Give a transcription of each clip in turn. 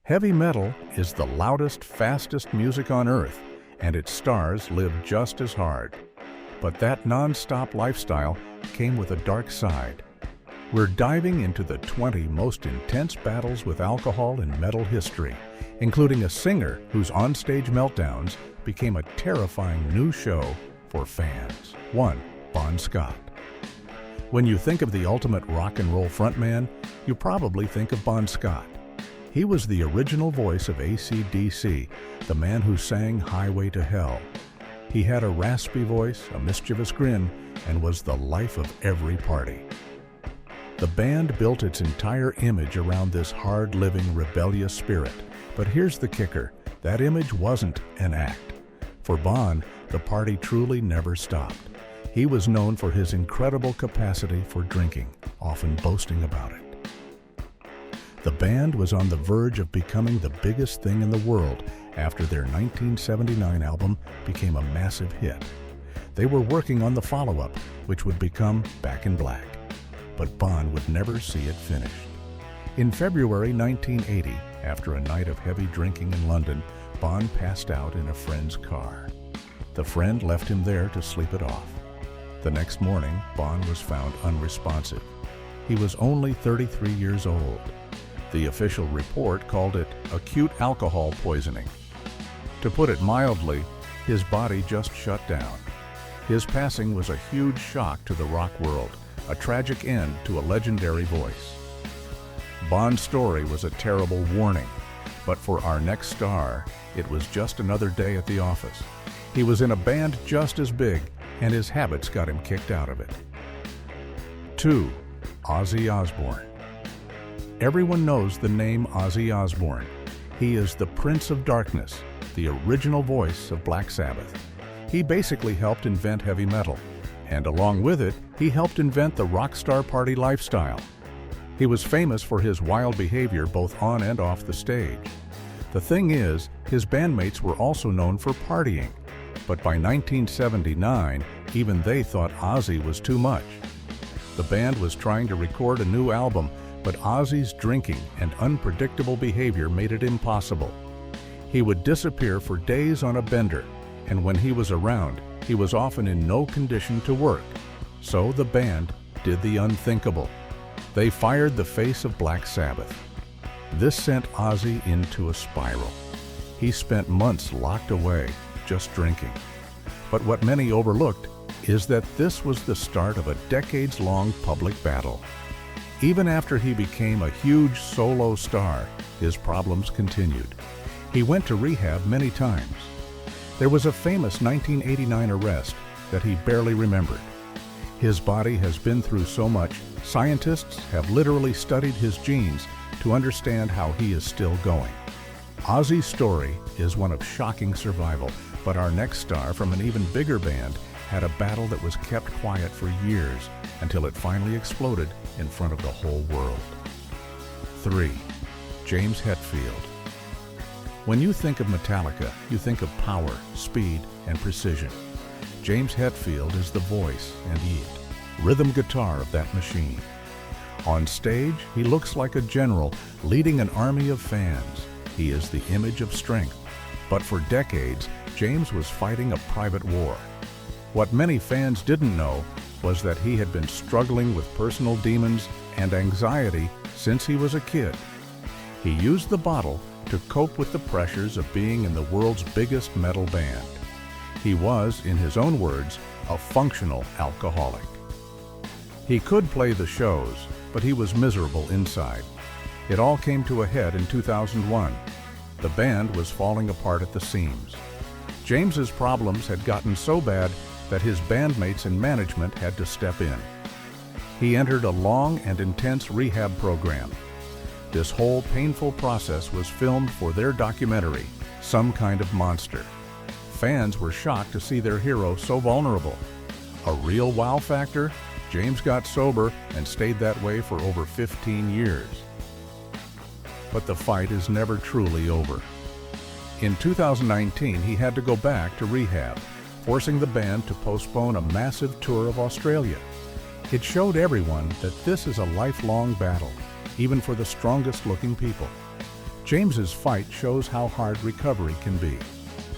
Heavy metal is the loudest, fastest music on earth, and its stars live just as hard. But that non-stop lifestyle came with a dark side. We're diving into the 20 most intense battles with alcohol in metal history, including a singer whose onstage meltdowns became a terrifying new show for fans. 1. Bon Scott. When you think of the ultimate rock and roll frontman, you probably think of Bon Scott. He was the original voice of AC/DC, the man who sang Highway to Hell. He had a raspy voice, a mischievous grin, and was the life of every party. The band built its entire image around this hard-living, rebellious spirit. But here's the kicker: that image wasn't an act. For Bon, the party truly never stopped. He was known for his incredible capacity for drinking, often boasting about it. The band was on the verge of becoming the biggest thing in the world after their 1979 album became a massive hit. They were working on the follow-up, which would become Back in Black. But Bon would never see it finished. In February 1980, after a night of heavy drinking in London, Bon passed out in a friend's car. The friend left him there to sleep it off. The next morning, Bon was found unresponsive. He was only 33 years old. The official report called it acute alcohol poisoning. To put it mildly, his body just shut down. His passing was a huge shock to the rock world, a tragic end to a legendary voice. Bon's story was a terrible warning, but for our next star, it was just another day at the office. He was in a band just as big, and his habits got him kicked out of it. 2. Ozzy Osbourne. Everyone knows the name Ozzy Osbourne. He is the Prince of Darkness, the original voice of Black Sabbath. He basically helped invent heavy metal, and along with it, he helped invent the rock star party lifestyle. He was famous for his wild behavior both on and off the stage. The thing is, his bandmates were also known for partying. But by 1979, even they thought Ozzy was too much. The band was trying to record a new album, but Ozzy's drinking and unpredictable behavior made it impossible. He would disappear for days on a bender, and when he was around, he was often in no condition to work. So the band did the unthinkable. They fired the face of Black Sabbath. This sent Ozzy into a spiral. He spent months locked away, just drinking. But what many overlooked is that this was the start of a decades-long public battle. Even after he became a huge solo star, his problems continued. He went to rehab many times. There was a famous 1989 arrest that he barely remembered. His body has been through so much, scientists have literally studied his genes to understand how he is still going. Ozzy's story is one of shocking survival, but our next star from an even bigger band had a battle that was kept quiet for years until it finally exploded in front of the whole world. 3. James Hetfield. When you think of Metallica, you think of power, speed, and precision. James Hetfield is the voice and rhythm guitar of that machine. On stage, he looks like a general leading an army of fans. He is the image of strength. But for decades, James was fighting a private war. What many fans didn't know was that he had been struggling with personal demons and anxiety since he was a kid. He used the bottle to cope with the pressures of being in the world's biggest metal band. He was, in his own words, a functional alcoholic. He could play the shows, but he was miserable inside. It all came to a head in 2001. The band was falling apart at the seams. James's problems had gotten so bad that his bandmates and management had to step in. He entered a long and intense rehab program. This whole painful process was filmed for their documentary, Some Kind of Monster. Fans were shocked to see their hero so vulnerable. A real wow factor? James got sober and stayed that way for over 15 years. But the fight is never truly over. In 2019, he had to go back to rehab, forcing the band to postpone a massive tour of Australia. It showed everyone that this is a lifelong battle, even for the strongest-looking people. James's fight shows how hard recovery can be,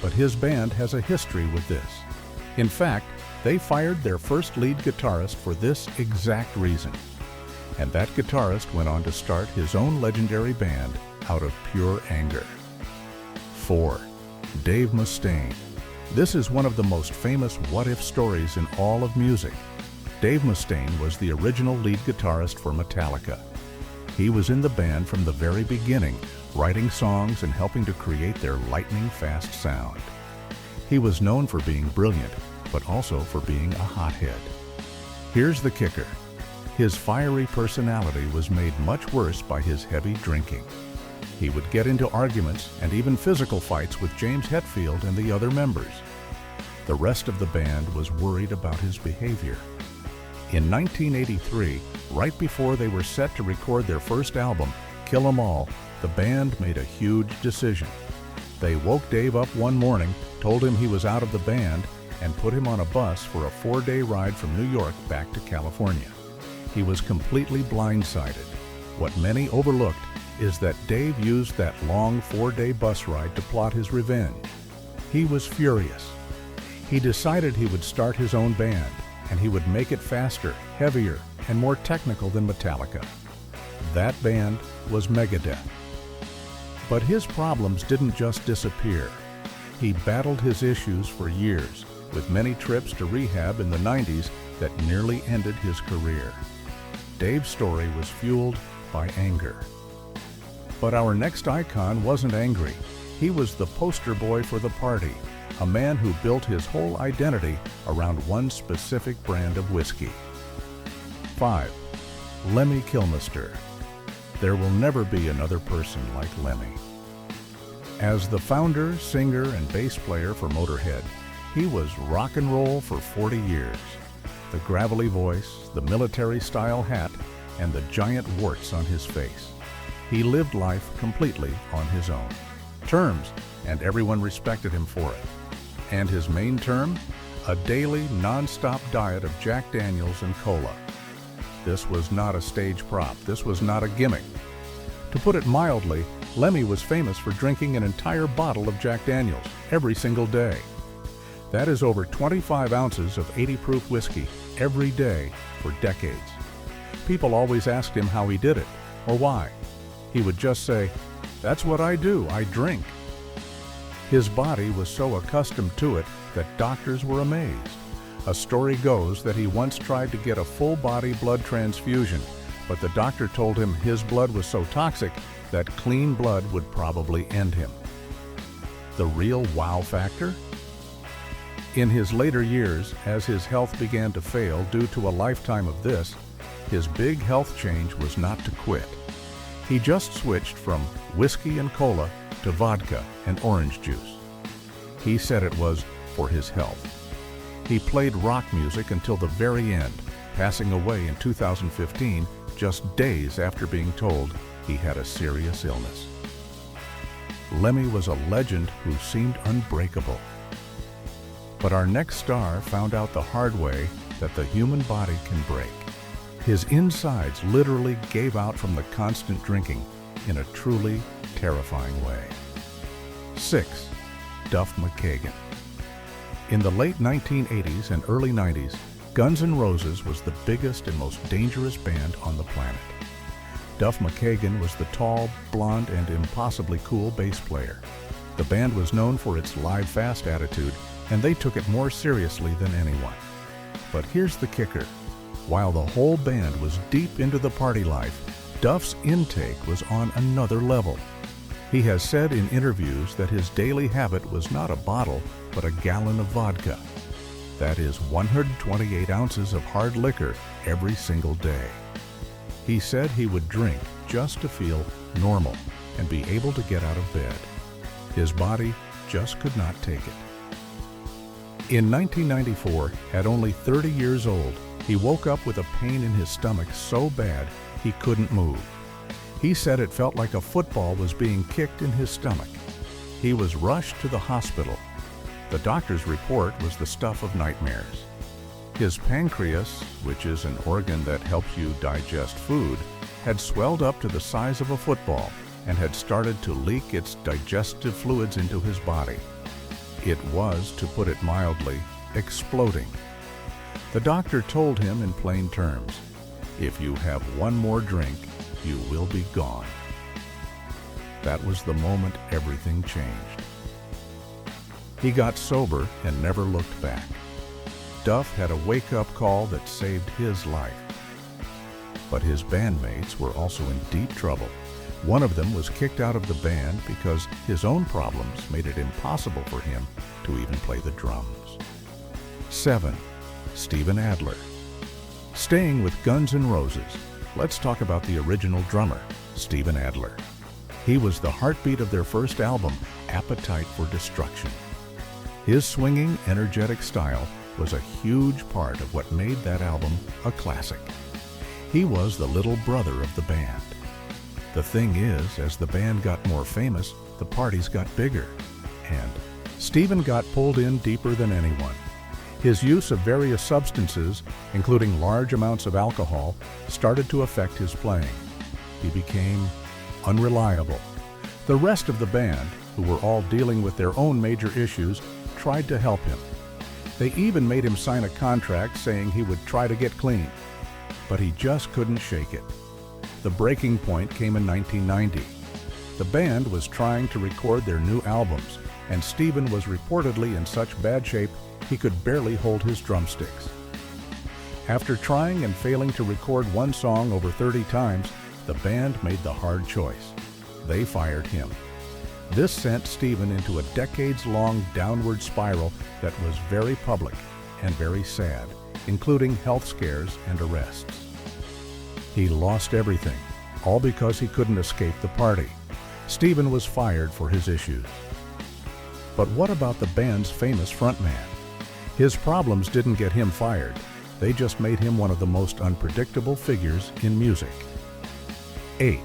but his band has a history with this. In fact, they fired their first lead guitarist for this exact reason. And that guitarist went on to start his own legendary band out of pure anger. 4. Dave Mustaine. This is one of the most famous what-if stories in all of music. Dave Mustaine was the original lead guitarist for Metallica. He was in the band from the very beginning, writing songs and helping to create their lightning-fast sound. He was known for being brilliant, but also for being a hothead. Here's the kicker. His fiery personality was made much worse by his heavy drinking. He would get into arguments and even physical fights with James Hetfield and the other members. The rest of the band was worried about his behavior. In 1983, right before they were set to record their first album, Kill 'Em All, the band made a huge decision. They woke Dave up one morning, told him he was out of the band, and put him on a bus for a 4-day ride from New York back to California. He was completely blindsided. What many overlooked is that Dave used that long 4-day bus ride to plot his revenge. He was furious. He decided he would start his own band, and he would make it faster, heavier, and more technical than Metallica. That band was Megadeth. But his problems didn't just disappear. He battled his issues for years, with many trips to rehab in the 90s that nearly ended his career. Dave's story was fueled by anger. But our next icon wasn't angry. He was the poster boy for the party, a man who built his whole identity around one specific brand of whiskey. 5. Lemmy Kilmister. There will never be another person like Lemmy. As the founder, singer, and bass player for Motorhead, he was rock and roll for 40 years. The gravelly voice, the military-style hat, and the giant warts on his face. He lived life completely on his own terms, and everyone respected him for it. And his main term? A daily, non-stop diet of Jack Daniels and cola. This was not a stage prop. This was not a gimmick. To put it mildly, Lemmy was famous for drinking an entire bottle of Jack Daniels every single day. That is over 25 ounces of 80-proof whiskey every day for decades. People always asked him how he did it, or why. He would just say, "That's what I do, I drink." His body was so accustomed to it that doctors were amazed. A story goes that he once tried to get a full-body blood transfusion, but the doctor told him his blood was so toxic that clean blood would probably end him. The real wow factor? In his later years, as his health began to fail due to a lifetime of this, his big health change was not to quit. He just switched from whiskey and cola to vodka and orange juice. He said it was for his health. He played rock music until the very end, passing away in 2015, just days after being told he had a serious illness. Lemmy was a legend who seemed unbreakable. But our next star found out the hard way that the human body can break. His insides literally gave out from the constant drinking in a truly terrifying way. 6. Duff McKagan. In the late 1980s and early 90s, Guns N' Roses was the biggest and most dangerous band on the planet. Duff McKagan was the tall, blonde, and impossibly cool bass player. The band was known for its live fast attitude, and they took it more seriously than anyone. But here's the kicker. While the whole band was deep into the party life, Duff's intake was on another level. He has said in interviews that his daily habit was not a bottle, but a gallon of vodka. That is 128 ounces of hard liquor every single day. He said he would drink just to feel normal and be able to get out of bed. His body just could not take it. In 1994, at only 30 years old, he woke up with a pain in his stomach so bad he couldn't move. He said it felt like a football was being kicked in his stomach. He was rushed to the hospital. The doctor's report was the stuff of nightmares. His pancreas, which is an organ that helps you digest food, had swelled up to the size of a football, and had started to leak its digestive fluids into his body. It was, to put it mildly, exploding. The doctor told him in plain terms, "If you have one more drink, you will be gone." That was the moment everything changed. He got sober and never looked back. Duff had a wake-up call that saved his life. But his bandmates were also in deep trouble. One of them was kicked out of the band because his own problems made it impossible for him to even play the drums. 7. Steven Adler. Staying with Guns N' Roses, let's talk about the original drummer, Steven Adler. He was the heartbeat of their first album, Appetite for Destruction. His swinging, energetic style was a huge part of what made that album a classic. He was the little brother of the band. The thing is, as the band got more famous, the parties got bigger, and Steven got pulled in deeper than anyone. His use of various substances, including large amounts of alcohol, started to affect his playing. He became unreliable. The rest of the band, who were all dealing with their own major issues, tried to help him. They even made him sign a contract saying he would try to get clean, but he just couldn't shake it. The breaking point came in 1990. The band was trying to record their new albums, and Steven was reportedly in such bad shape he could barely hold his drumsticks. After trying and failing to record one song over 30 times, the band made the hard choice. They fired him. This sent Steven into a decades-long downward spiral that was very public and very sad, including health scares and arrests. He lost everything, all because he couldn't escape the party. Steven was fired for his issues. But what about the band's famous frontman? His problems didn't get him fired. They just made him one of the most unpredictable figures in music. 8.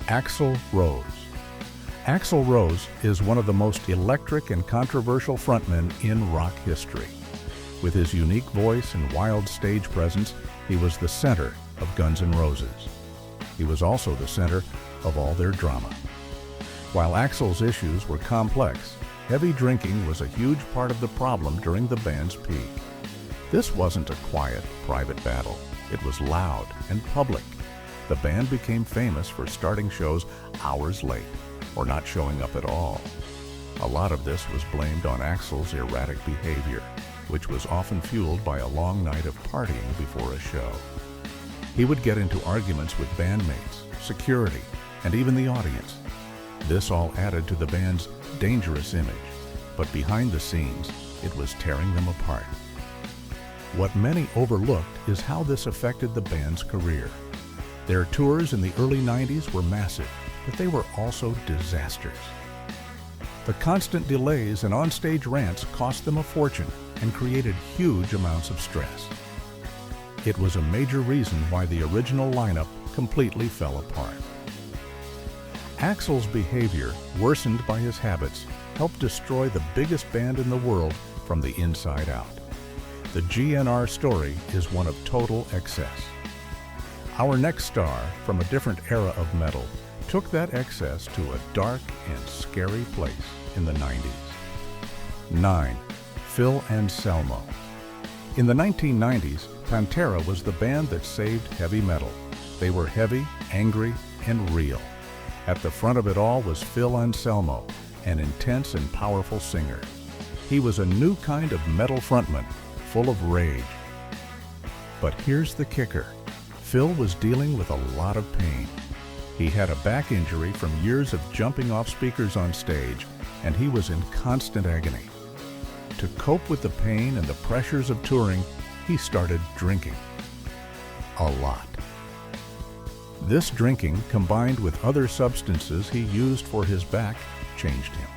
Axl Rose. Axl Rose is one of the most electric and controversial frontmen in rock history. With his unique voice and wild stage presence, he was the center of Guns N' Roses. He was also the center of all their drama. While Axl's issues were complex, heavy drinking was a huge part of the problem during the band's peak. This wasn't a quiet, private battle. It was loud and public. The band became famous for starting shows hours late, or not showing up at all. A lot of this was blamed on Axl's erratic behavior, which was often fueled by a long night of partying before a show. He would get into arguments with bandmates, security, and even the audience. This all added to the band's dangerous image, but behind the scenes, it was tearing them apart. What many overlooked is how this affected the band's career. Their tours in the early 90s were massive, but they were also disasters. The constant delays and onstage rants cost them a fortune and created huge amounts of stress. It was a major reason why the original lineup completely fell apart. Axl's behavior, worsened by his habits, helped destroy the biggest band in the world from the inside out. The GNR story is one of total excess. Our next star, from a different era of metal, took that excess to a dark and scary place in the 90s. 9. Phil Anselmo. In the 1990s, Pantera was the band that saved heavy metal. They were heavy, angry, and real. At the front of it all was Phil Anselmo, an intense and powerful singer. He was a new kind of metal frontman, full of rage. But here's the kicker. Phil was dealing with a lot of pain. He had a back injury from years of jumping off speakers on stage, and he was in constant agony. To cope with the pain and the pressures of touring, he started drinking. A lot. This drinking, combined with other substances he used for his back, changed him.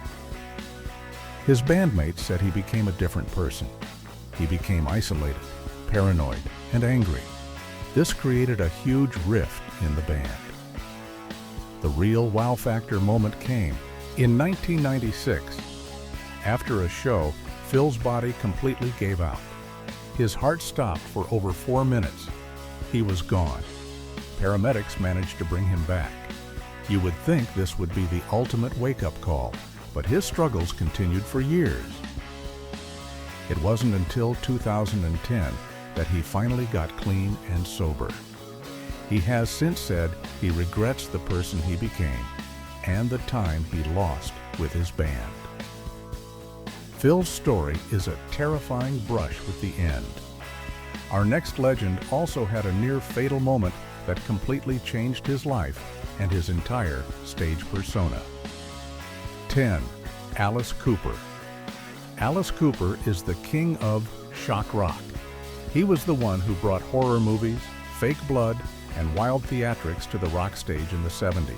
His bandmates said he became a different person. He became isolated, paranoid, and angry. This created a huge rift in the band. The real wow factor moment came in 1996. After a show, Phil's body completely gave out. His heart stopped for over 4 minutes. He was gone. Paramedics managed to bring him back. You would think this would be the ultimate wake-up call, but his struggles continued for years. It wasn't until 2010 that he finally got clean and sober. He has since said he regrets the person he became and the time he lost with his band. Phil's story is a terrifying brush with the end. Our next legend also had a near-fatal moment that completely changed his life and his entire stage persona. 10. Alice Cooper. Alice Cooper is the king of shock rock. He was the one who brought horror movies, fake blood, and wild theatrics to the rock stage in the 70s.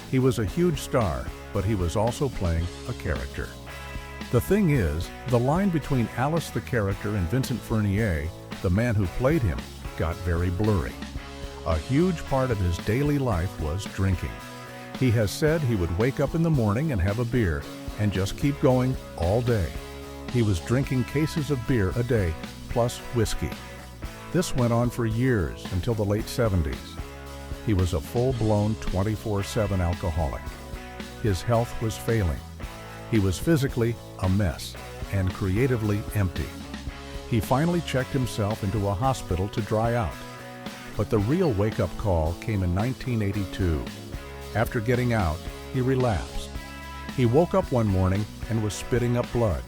He was a huge star, but he was also playing a character. The thing is, the line between Alice the character and Vincent Furnier, the man who played him, got very blurry. A huge part of his daily life was drinking. He has said he would wake up in the morning and have a beer and just keep going all day. He was drinking cases of beer a day, plus whiskey. This went on for years until the late 70s. He was a full-blown 24/7 alcoholic. His health was failing. He was physically a mess and creatively empty. He finally checked himself into a hospital to dry out. But the real wake-up call came in 1982. After getting out, he relapsed. He woke up one morning and was spitting up blood.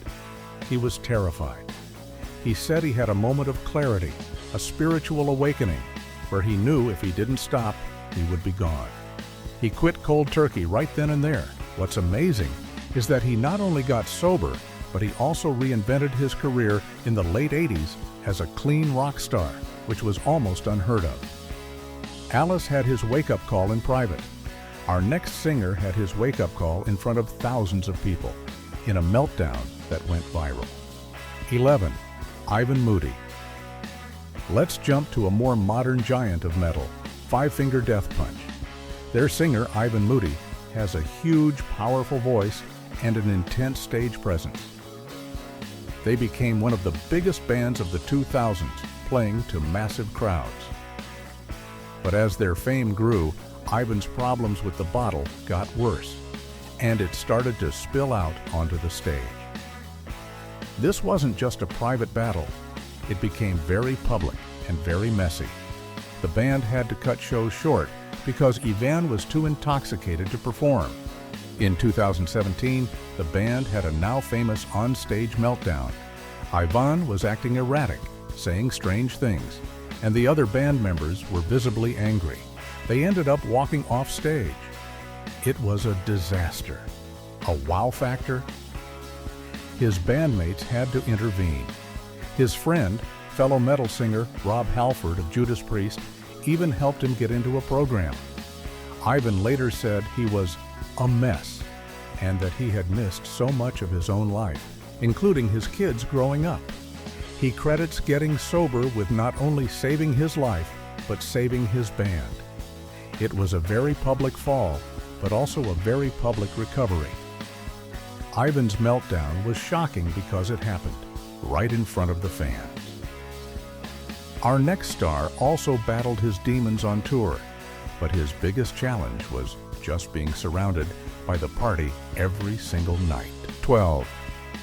He was terrified. He said he had a moment of clarity, a spiritual awakening, where he knew if he didn't stop, he would be gone. He quit cold turkey right then and there. What's amazing is that he not only got sober, but he also reinvented his career in the late 80s as a clean rock star, which was almost unheard of. Alice had his wake-up call in private. Our next singer had his wake-up call in front of thousands of people, in a meltdown that went viral. 11. Ivan Moody. Let's jump to a more modern giant of metal, Five Finger Death Punch. Their singer, Ivan Moody, has a huge, powerful voice and an intense stage presence. They became one of the biggest bands of the 2000s, playing to massive crowds. But as their fame grew, Ivan's problems with the bottle got worse, and it started to spill out onto the stage. This wasn't just a private battle. It became very public and very messy. The band had to cut shows short because Ivan was too intoxicated to perform. In 2017, the band had a now famous on-stage meltdown. Ivan was acting erratic, saying strange things, and the other band members were visibly angry. They ended up walking off stage. It was a disaster. A wow factor? His bandmates had to intervene. His friend, fellow metal singer Rob Halford of Judas Priest, even helped him get into a program. Ivan later said he was a mess and that he had missed so much of his own life, including his kids growing up. He credits getting sober with not only saving his life, but saving his band. It was a very public fall, but also a very public recovery. Ivan's meltdown was shocking because it happened right in front of the fans. Our next star also battled his demons on tour, but his biggest challenge was just being surrounded by the party every single night. 12.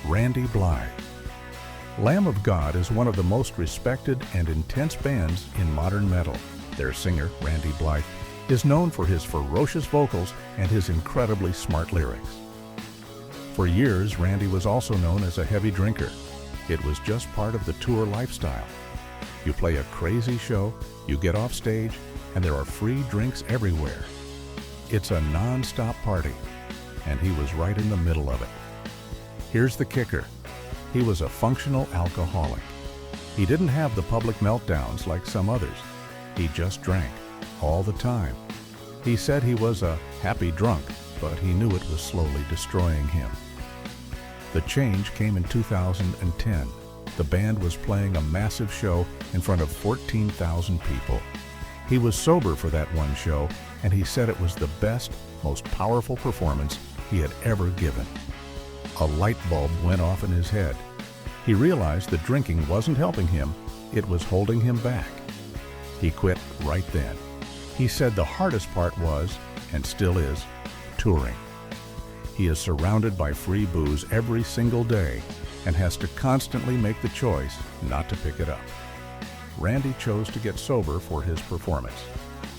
Randy Blythe. Lamb of God is one of the most respected and intense bands in modern metal. Their singer, Randy Blythe, is known for his ferocious vocals and his incredibly smart lyrics. For years, Randy was also known as a heavy drinker. It was just part of the tour lifestyle. You play a crazy show, you get off stage, and there are free drinks everywhere. It's a non-stop party, and he was right in the middle of it. Here's the kicker. He was a functional alcoholic. He didn't have the public meltdowns like some others. He just drank all the time. He said he was a happy drunk, but he knew it was slowly destroying him. The change came in 2010. The band was playing a massive show in front of 14,000 people. He was sober for that one show, and he said it was the best, most powerful performance he had ever given. A light bulb went off in his head. He realized that drinking wasn't helping him, it was holding him back. He quit right then. He said the hardest part was and still is, touring. He is surrounded by free booze every single day and has to constantly make the choice not to pick it up. Randy chose to get sober for his performance.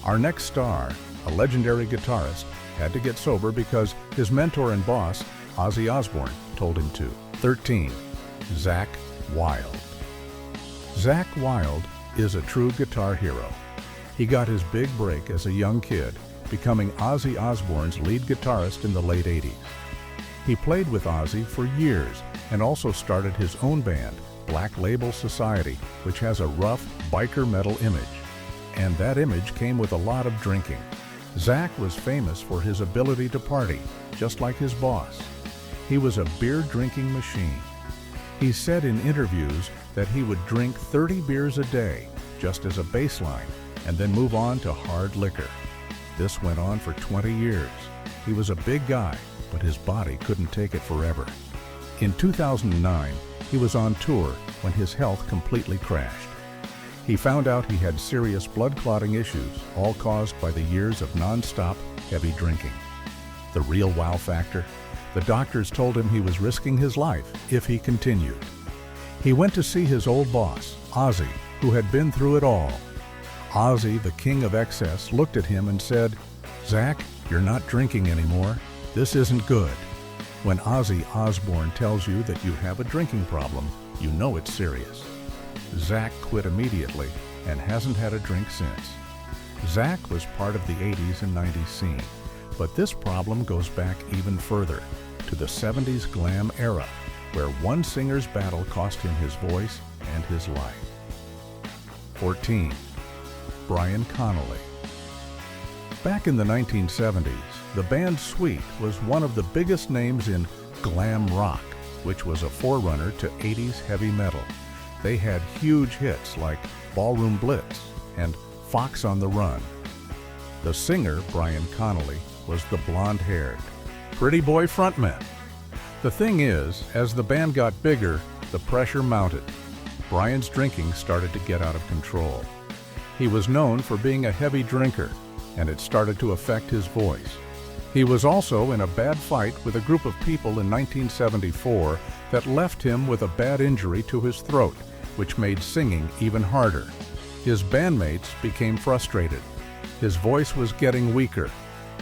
Our next star, a legendary guitarist, had to get sober because his mentor and boss, Ozzy Osbourne, told him to. 13. Zakk Wylde. Zakk Wylde is a true guitar hero. He got his big break as a young kid, becoming Ozzy Osbourne's lead guitarist in the late 80s. He played with Ozzy for years and also started his own band, Black Label Society, which has a rough biker metal image. And that image came with a lot of drinking. Zakk was famous for his ability to party, just like his boss. He was a beer-drinking machine. He said in interviews that he would drink 30 beers a day, just as a baseline, and then move on to hard liquor. This went on for 20 years. He was a big guy, but his body couldn't take it forever. In 2009, he was on tour when his health completely crashed. He found out he had serious blood clotting issues, all caused by the years of non-stop heavy drinking. The real wow factor? The doctors told him he was risking his life if he continued. He went to see his old boss, Ozzy, who had been through it all. Ozzy, the king of excess, looked at him and said, "Zakk, you're not drinking anymore. This isn't good." When Ozzy Osbourne tells you that you have a drinking problem, you know it's serious. Zakk quit immediately and hasn't had a drink since. Zakk was part of the 80s and 90s scene, but this problem goes back even further, to the 70s glam era, where one singer's battle cost him his voice and his life. 14. Brian Connolly. Back in the 1970s, the band Sweet was one of the biggest names in glam rock, which was a forerunner to 80s heavy metal. They had huge hits like Ballroom Blitz and Fox on the Run. The singer, Brian Connolly, was the blonde-haired, pretty boy frontman. The thing is, as the band got bigger, the pressure mounted. Brian's drinking started to get out of control. He was known for being a heavy drinker, and it started to affect his voice. He was also in a bad fight with a group of people in 1974 that left him with a bad injury to his throat, which made singing even harder. His bandmates became frustrated. His voice was getting weaker,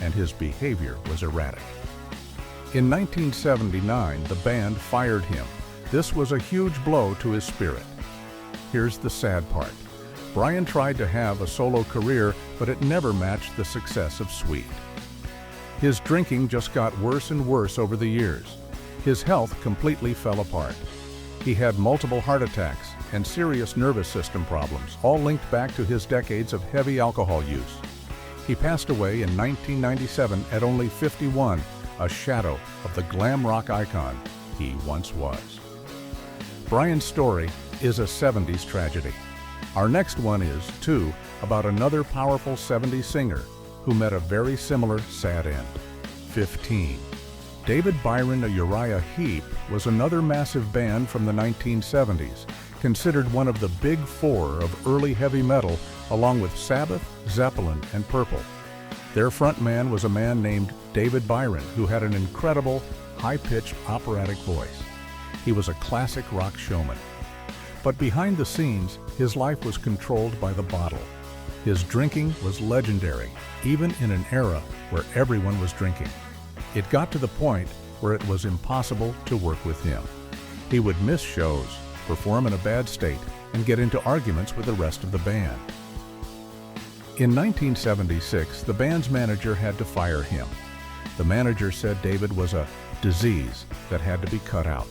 and his behavior was erratic. In 1979, the band fired him. This was a huge blow to his spirit. Here's the sad part. Brian tried to have a solo career, but it never matched the success of Sweet. His drinking just got worse and worse over the years. His health completely fell apart. He had multiple heart attacks and serious nervous system problems, all linked back to his decades of heavy alcohol use. He passed away in 1997 at only 51, a shadow of the glam rock icon he once was. Brian's story is a 70s tragedy. Our next one is, too, about another powerful 70s singer who met a very similar sad end. 15. David Byron and Uriah Heep was another massive band from the 1970s, considered one of the big four of early heavy metal, along with Sabbath, Zeppelin, and Purple. Their frontman was a man named David Byron, who had an incredible, high-pitched operatic voice. He was a classic rock showman. But behind the scenes, his life was controlled by the bottle. His drinking was legendary, even in an era where everyone was drinking. It got to the point where it was impossible to work with him. He would miss shows, perform in a bad state, and get into arguments with the rest of the band. In 1976, the band's manager had to fire him. The manager said David was a disease that had to be cut out.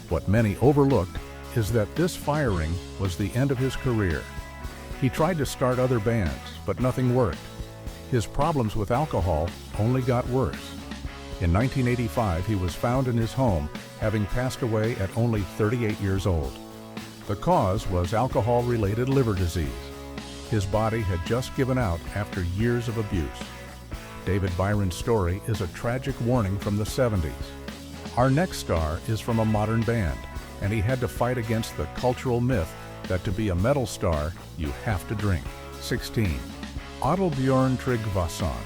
What many overlooked is that this firing was the end of his career. He tried to start other bands, but nothing worked. His problems with alcohol only got worse. In 1985, he was found in his home, having passed away at only 38 years old. The cause was alcohol-related liver disease. His body had just given out after years of abuse. David Byron's story is a tragic warning from the 70s. Our next star is from a modern band, and he had to fight against the cultural myth that to be a metal star, you have to drink. 16. Oddbjørn Tryggvason.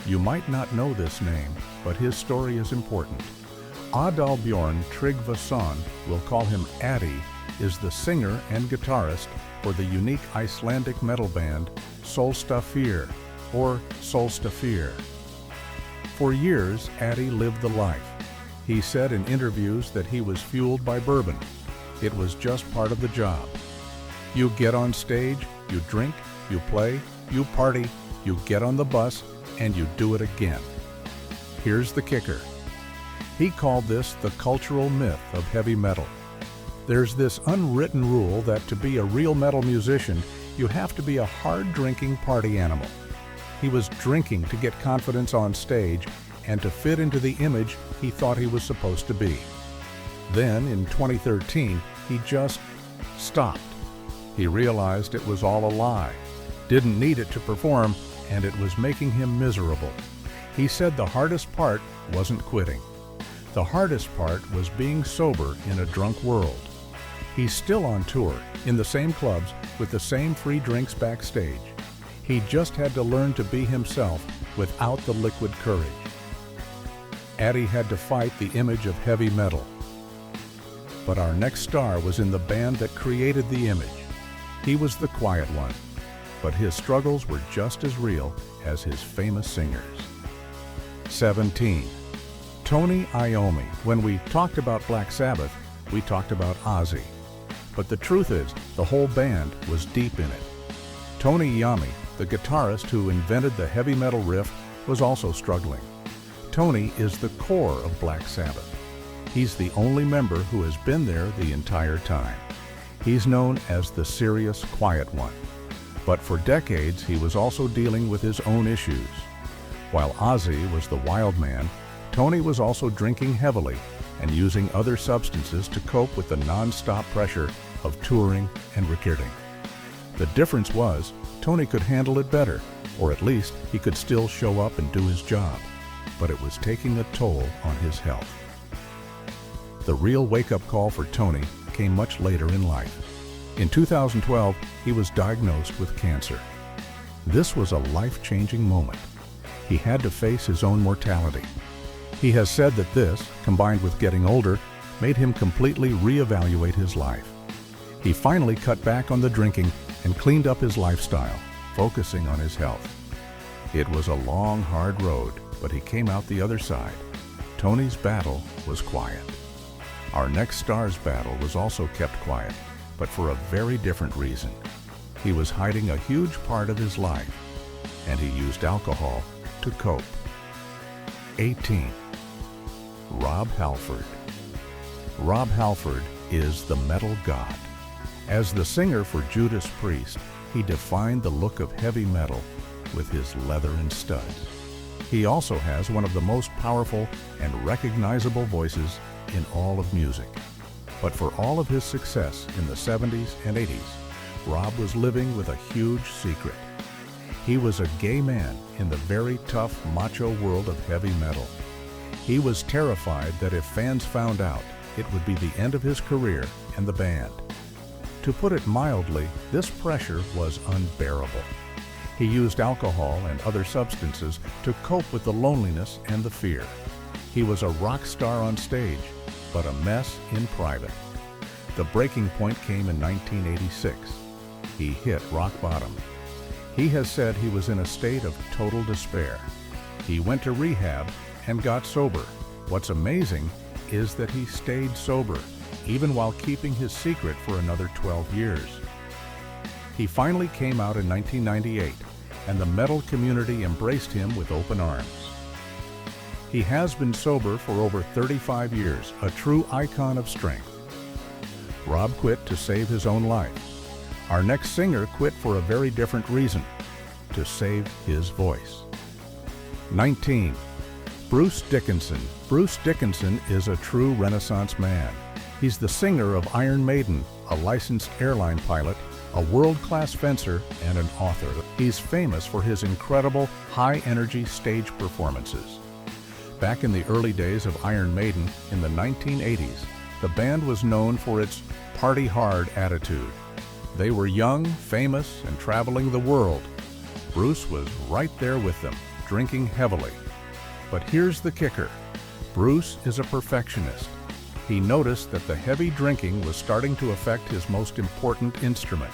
You might not know this name, but his story is important. Adalbjorn Tryggvason, we'll call him Addy, is the singer and guitarist for the unique Icelandic metal band Solstafir, or Solstafir. For years, Addy lived the life. He said in interviews that he was fueled by bourbon. It was just part of the job. You get on stage, you drink, you play, you party, you get on the bus, and you do it again. Here's the kicker. He called this the cultural myth of heavy metal. There's this unwritten rule that to be a real metal musician, you have to be a hard-drinking party animal. He was drinking to get confidence on stage and to fit into the image he thought he was supposed to be. Then, in 2013, he just stopped. He realized it was all a lie, didn't need it to perform, and it was making him miserable. He said the hardest part wasn't quitting. The hardest part was being sober in a drunk world. He's still on tour, in the same clubs, with the same free drinks backstage. He just had to learn to be himself without the liquid courage. Addy had to fight the image of heavy metal. But our next star was in the band that created the image. He was the quiet one, but his struggles were just as real as his famous singers. 17. Tony Iommi. When we talked about Black Sabbath, we talked about Ozzy. But the truth is, the whole band was deep in it. Tony Iommi, the guitarist who invented the heavy metal riff, was also struggling. Tony is the core of Black Sabbath. He's the only member who has been there the entire time. He's known as the serious, quiet one. But for decades, he was also dealing with his own issues. While Ozzy was the wild man, Tony was also drinking heavily and using other substances to cope with the non-stop pressure of touring and recording. The difference was, Tony could handle it better, or at least he could still show up and do his job, but it was taking a toll on his health. The real wake-up call for Tony came much later in life. In 2012, he was diagnosed with cancer. This was a life-changing moment. He had to face his own mortality. He has said that this, combined with getting older, made him completely reevaluate his life. He finally cut back on the drinking and cleaned up his lifestyle, focusing on his health. It was a long, hard road, but he came out the other side. Tony's battle was quiet. Our next star's battle was also kept quiet, but for a very different reason. He was hiding a huge part of his life, and he used alcohol to cope. 18. Rob Halford. Rob Halford is the metal god. As the singer for Judas Priest, he defined the look of heavy metal with his leather and studs. He also has one of the most powerful and recognizable voices in all of music. But for all of his success in the 70s and 80s, Rob was living with a huge secret. He was a gay man in the very tough, macho world of heavy metal. He was terrified that if fans found out, it would be the end of his career and the band. To put it mildly, this pressure was unbearable. He used alcohol and other substances to cope with the loneliness and the fear. He was a rock star on stage, but a mess in private. The breaking point came in 1986. He hit rock bottom. He has said he was in a state of total despair. He went to rehab and got sober. What's amazing is that he stayed sober, even while keeping his secret for another 12 years. He finally came out in 1998, and the metal community embraced him with open arms. He has been sober for over 35 years, a true icon of strength. Rob quit to save his own life. Our next singer quit for a very different reason, to save his voice. 19. Bruce Dickinson. Bruce Dickinson is a true Renaissance man. He's the singer of Iron Maiden, a licensed airline pilot, a world-class fencer, and an author. He's famous for his incredible, high-energy stage performances. Back in the early days of Iron Maiden in the 1980s, the band was known for its party-hard attitude. They were young, famous, and traveling the world. Bruce was right there with them, drinking heavily. But here's the kicker. Bruce is a perfectionist. He noticed that the heavy drinking was starting to affect his most important instrument.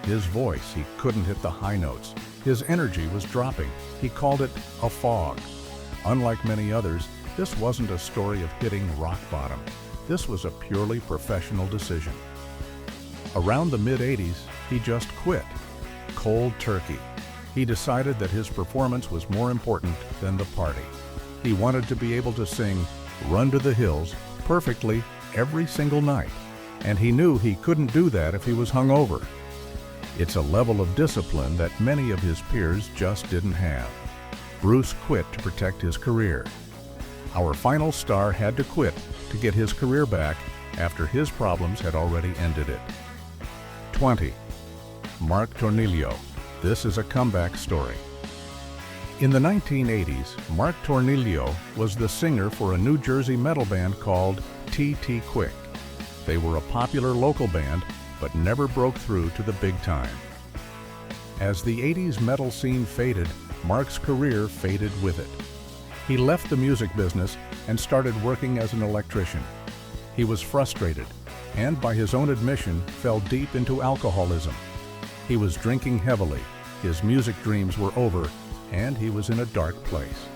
His voice, he couldn't hit the high notes. His energy was dropping. He called it a fog. Unlike many others, this wasn't a story of hitting rock bottom. This was a purely professional decision. Around the mid-80s, he just quit. Cold turkey. He decided that his performance was more important than the party. He wanted to be able to sing "Run to the Hills" perfectly every single night, and he knew he couldn't do that if he was hungover. It's a level of discipline that many of his peers just didn't have. Bruce quit to protect his career. Our final star had to quit to get his career back after his problems had already ended it. 20. Mark Tornillo. This is a comeback story. In the 1980s, Mark Tornillo was the singer for a New Jersey metal band called T.T. Quick. They were a popular local band, but never broke through to the big time. As the 80s metal scene faded, Mark's career faded with it. He left the music business and started working as an electrician. He was frustrated and, by his own admission, fell deep into alcoholism. He was drinking heavily, his music dreams were over, and he was in a dark place.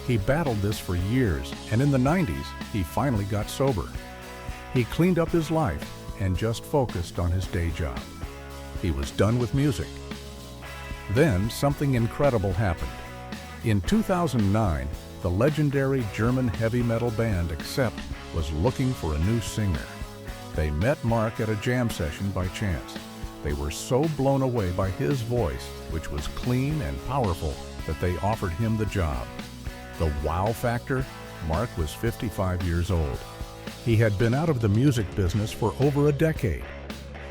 He battled this for years, and in the 90s, he finally got sober. He cleaned up his life and just focused on his day job. He was done with music. Then something incredible happened. In 2009, the legendary German heavy metal band Accept was looking for a new singer. They met Mark at a jam session by chance. They were so blown away by his voice, which was clean and powerful, that they offered him the job. The wow factor? Mark was 55 years old. He had been out of the music business for over a decade.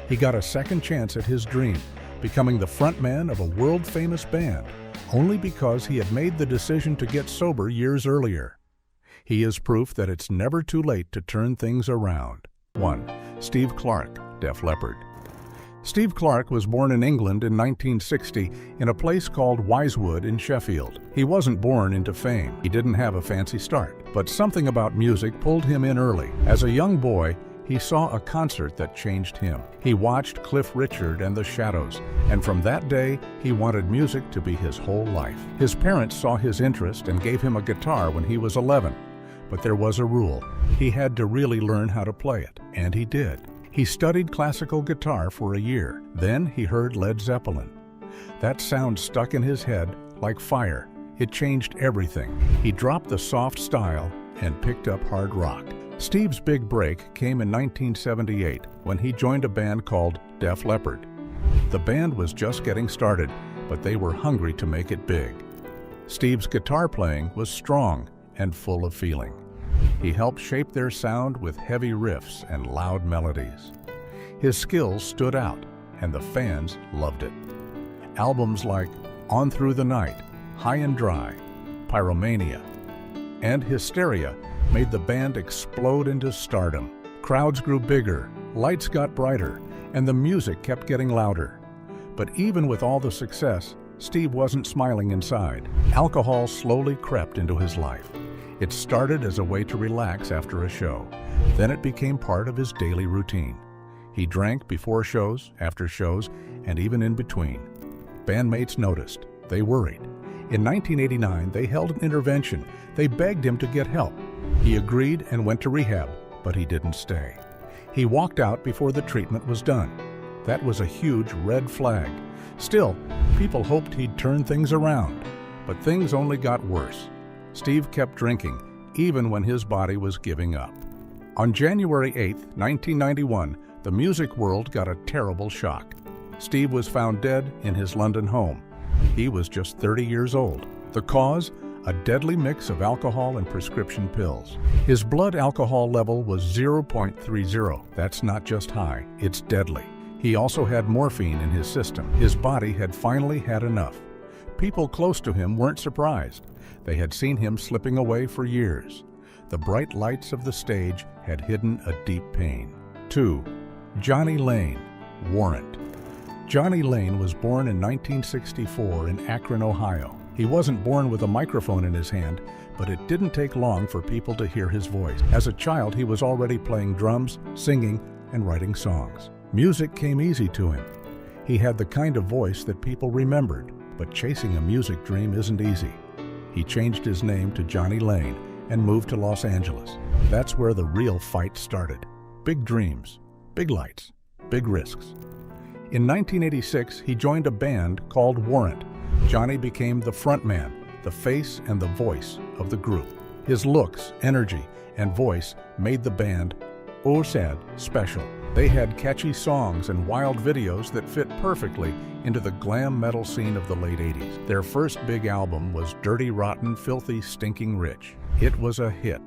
He got a second chance at his dream, becoming the frontman of a world-famous band, only because he had made the decision to get sober years earlier. He is proof that it's never too late to turn things around. 1. Steve Clark, Def Leppard. Steve Clark was born in England in 1960 in a place called Wisewood in Sheffield. He wasn't born into fame. He didn't have a fancy start, but something about music pulled him in early. As a young boy, he saw a concert that changed him. He watched Cliff Richard and the Shadows, and from that day, he wanted music to be his whole life. His parents saw his interest and gave him a guitar when he was 11. But there was a rule. He had to really learn how to play it, and he did. He studied classical guitar for a year. Then he heard Led Zeppelin. That sound stuck in his head like fire. It changed everything. He dropped the soft style and picked up hard rock. Steve's big break came in 1978 when he joined a band called Def Leppard. The band was just getting started, but they were hungry to make it big. Steve's guitar playing was strong and full of feeling. He helped shape their sound with heavy riffs and loud melodies. His skills stood out, and the fans loved it. Albums like On Through the Night, High and Dry, Pyromania, and Hysteria made the band explode into stardom. Crowds grew bigger, lights got brighter, and the music kept getting louder. But even with all the success, Steve wasn't smiling inside. Alcohol slowly crept into his life. It started as a way to relax after a show. Then it became part of his daily routine. He drank before shows, after shows, and even in between. Bandmates noticed. They worried. In 1989, they held an intervention. They begged him to get help. He agreed and went to rehab, but he didn't stay. He walked out before the treatment was done. That was a huge red flag. Still, people hoped he'd turn things around, but things only got worse. Steve kept drinking, even when his body was giving up. On January 8, 1991, the music world got a terrible shock. Steve was found dead in his London home. He was just 30 years old. The cause? A deadly mix of alcohol and prescription pills. His blood alcohol level was 0.30. That's not just high, it's deadly. He also had morphine in his system. His body had finally had enough. People close to him weren't surprised. They had seen him slipping away for years. The bright lights of the stage had hidden a deep pain. 2. Johnny Lane, Warrant. Johnny Lane was born in 1964 in Akron, Ohio. He wasn't born with a microphone in his hand, but it didn't take long for people to hear his voice. As a child, he was already playing drums, singing, and writing songs. Music came easy to him. He had the kind of voice that people remembered, but chasing a music dream isn't easy. He changed his name to Johnny Lane and moved to Los Angeles. That's where the real fight started. Big dreams, big lights, big risks. In 1986, he joined a band called Warrant. Johnny became the frontman, the face and the voice of the group. His looks, energy, and voice made the band, special. They had catchy songs and wild videos that fit perfectly into the glam metal scene of the late 80s. Their first big album was Dirty Rotten Filthy Stinking Rich. It was a hit.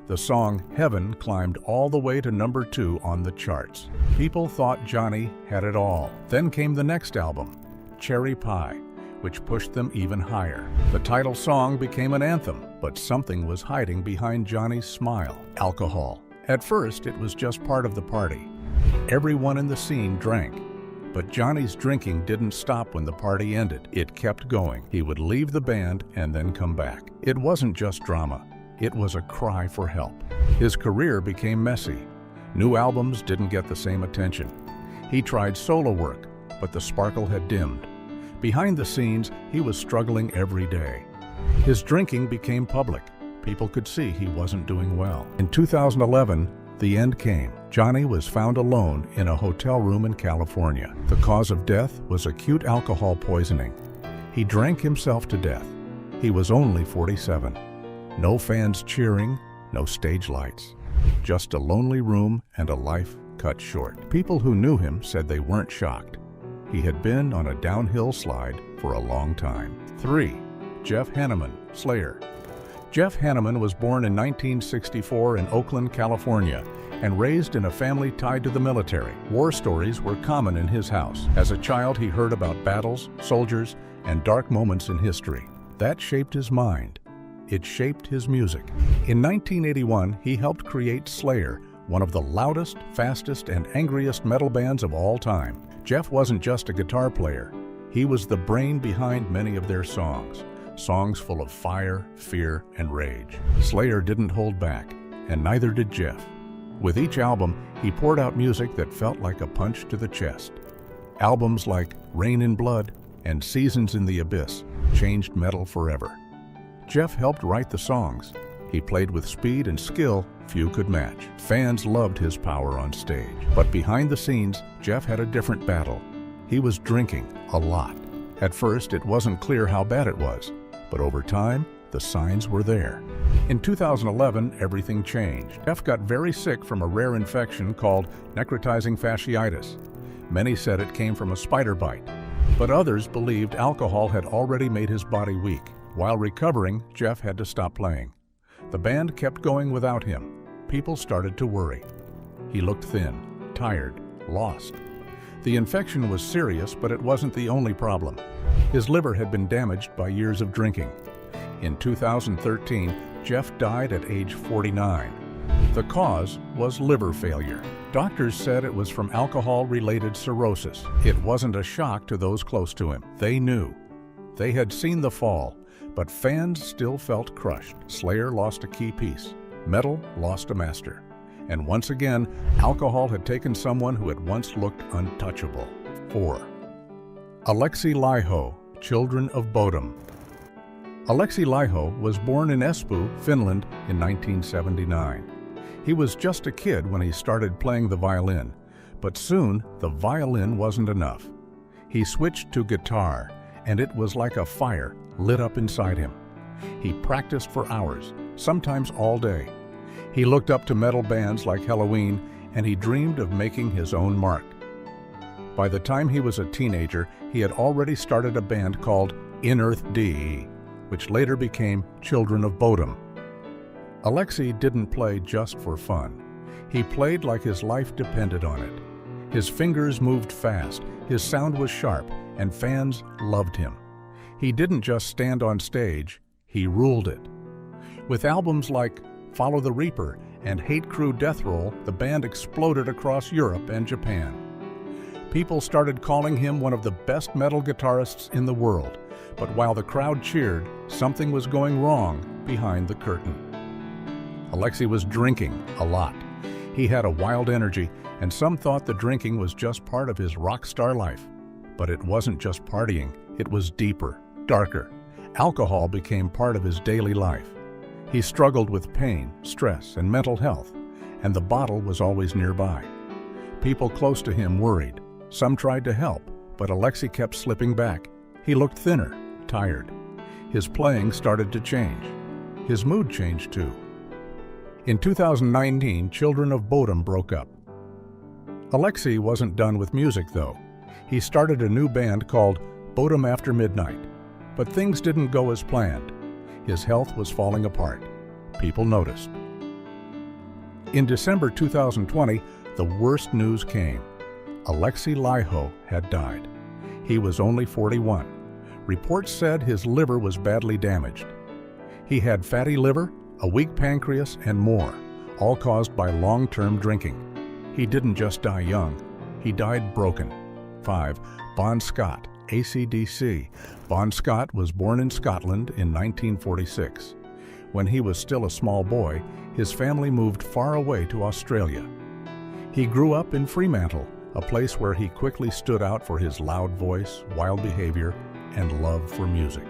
The song Heaven climbed all the way to number 2 on the charts. People thought Johnny had it all. Then came the next album, Cherry Pie, which pushed them even higher. The title song became an anthem, but something was hiding behind Johnny's smile: alcohol. At first, it was just part of the party. Everyone in the scene drank, but Johnny's drinking didn't stop when the party ended. It kept going. He would leave the band and then come back. It wasn't just drama. It was a cry for help. His career became messy. New albums didn't get the same attention. He tried solo work, but the sparkle had dimmed. Behind the scenes, he was struggling every day. His drinking became public. People could see he wasn't doing well. In 2011, the end came. Johnny was found alone in a hotel room in California. The cause of death was acute alcohol poisoning. He drank himself to death. He was only 47. No fans cheering, no stage lights. Just a lonely room and a life cut short. People who knew him said they weren't shocked. He had been on a downhill slide for a long time. 3. Jeff Hanneman, Slayer. Jeff Hanneman was born in 1964 in Oakland, California, and raised in a family tied to the military. War stories were common in his house. As a child, he heard about battles, soldiers, and dark moments in history. That shaped his mind. It shaped his music. In 1981, he helped create Slayer, one of the loudest, fastest, and angriest metal bands of all time. Jeff wasn't just a guitar player. He was the brain behind many of their songs. Songs full of fire, fear, and rage. Slayer didn't hold back, and neither did Jeff. With each album, he poured out music that felt like a punch to the chest. Albums like Rain in Blood and Seasons in the Abyss changed metal forever. Jeff helped write the songs. He played with speed and skill few could match. Fans loved his power on stage. But behind the scenes, Jeff had a different battle. He was drinking a lot. At first, it wasn't clear how bad it was, but over time, the signs were there. In 2011, everything changed. Jeff got very sick from a rare infection called necrotizing fasciitis. Many said it came from a spider bite, but others believed alcohol had already made his body weak. While recovering, Jeff had to stop playing. The band kept going without him. People started to worry. He looked thin, tired, lost. The infection was serious, but it wasn't the only problem. His liver had been damaged by years of drinking. In 2013, Jeff died at age 49. The cause was liver failure. Doctors said it was from alcohol-related cirrhosis. It wasn't a shock to those close to him. They knew. They had seen the fall, but fans still felt crushed. Slayer lost a key piece. Metal lost a master. And once again, alcohol had taken someone who had once looked untouchable. 4. Aleksi Laiho, Children of Bodom. Aleksi Laiho was born in Espoo, Finland in 1979. He was just a kid when he started playing the violin, but soon the violin wasn't enough. He switched to guitar, and it was like a fire lit up inside him. He practiced for hours, sometimes all day. He looked up to metal bands like Halloween, and he dreamed of making his own mark. By the time he was a teenager, he had already started a band called In Earth D, which later became Children of Bodom. Aleksi didn't play just for fun. He played like his life depended on it. His fingers moved fast, his sound was sharp, and fans loved him. He didn't just stand on stage, he ruled it. With albums like Follow the Reaper and Hate Crew Death Roll, the band exploded across Europe and Japan. People started calling him one of the best metal guitarists in the world. But while the crowd cheered, something was going wrong behind the curtain. Alexi was drinking a lot. He had a wild energy, and some thought the drinking was just part of his rock star life. But it wasn't just partying, it was deeper, darker. Alcohol became part of his daily life. He struggled with pain, stress, and mental health, and the bottle was always nearby. People close to him worried. Some tried to help, but Alexi kept slipping back. He looked thinner, tired. His playing started to change. His mood changed too. In 2019, Children of Bodom broke up. Alexi wasn't done with music though. He started a new band called Bodom After Midnight. But things didn't go as planned. His health was falling apart. People noticed. In December 2020, the worst news came. Alexi Laiho had died. He was only 41. Reports said his liver was badly damaged. He had fatty liver, a weak pancreas, and more, all caused by long-term drinking. He didn't just die young, he died broken. 5. Bon Scott, AC/DC. Bon Scott was born in Scotland in 1946. When he was still a small boy, his family moved far away to Australia. He grew up in Fremantle, a place where he quickly stood out for his loud voice, wild behavior, and love for music.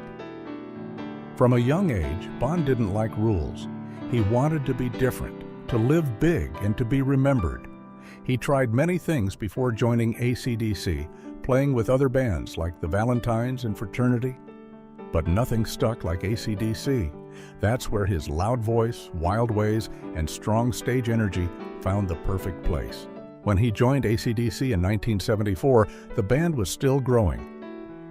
From a young age, Bon didn't like rules. He wanted to be different, to live big, and to be remembered. He tried many things before joining AC/DC, playing with other bands like the Valentines and Fraternity. But nothing stuck like AC/DC. That's where his loud voice, wild ways, and strong stage energy found the perfect place. When he joined AC/DC in 1974, the band was still growing.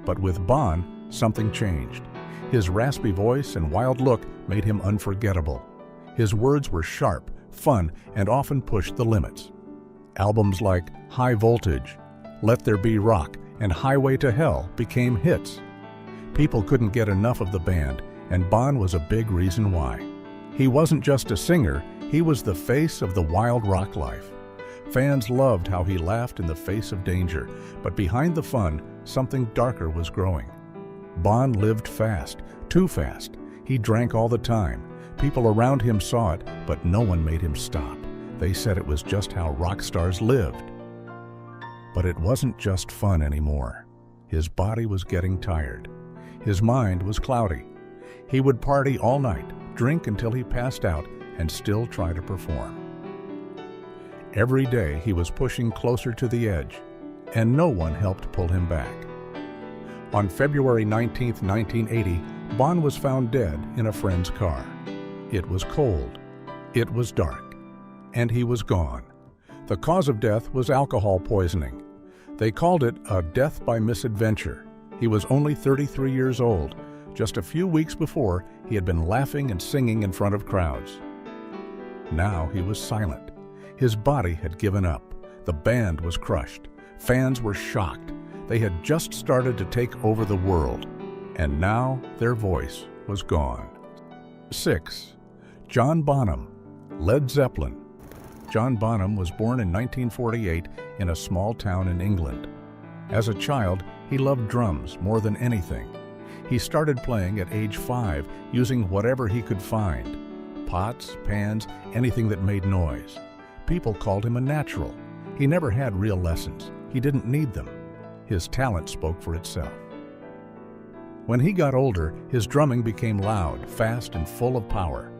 But with Bon, something changed. His raspy voice and wild look made him unforgettable. His words were sharp, fun, and often pushed the limits. Albums like High Voltage, Let There Be Rock, and Highway to Hell became hits. People couldn't get enough of the band, and Bon was a big reason why. He wasn't just a singer, he was the face of the wild rock life. Fans loved how he laughed in the face of danger, but behind the fun, something darker was growing. Bon lived fast, too fast. He drank all the time. People around him saw it, but no one made him stop. They said it was just how rock stars lived. But it wasn't just fun anymore. His body was getting tired. His mind was cloudy. He would party all night, drink until he passed out, and still try to perform. Every day he was pushing closer to the edge, and no one helped pull him back. On February 19, 1980, Bon was found dead in a friend's car. It was cold, it was dark, and he was gone. The cause of death was alcohol poisoning. They called it a death by misadventure. He was only 33 years old. Just a few weeks before, he had been laughing and singing in front of crowds. Now he was silent. His body had given up. The band was crushed. Fans were shocked. They had just started to take over the world, and now their voice was gone. 6. John Bonham, Led Zeppelin. John Bonham was born in 1948 in a small town in England. As a child, he loved drums more than anything. He started playing at age 5 using whatever he could find. Pots, pans, anything that made noise. People called him a natural. He never had real lessons. He didn't need them. His talent spoke for itself. When he got older, his drumming became loud, fast, and full of power.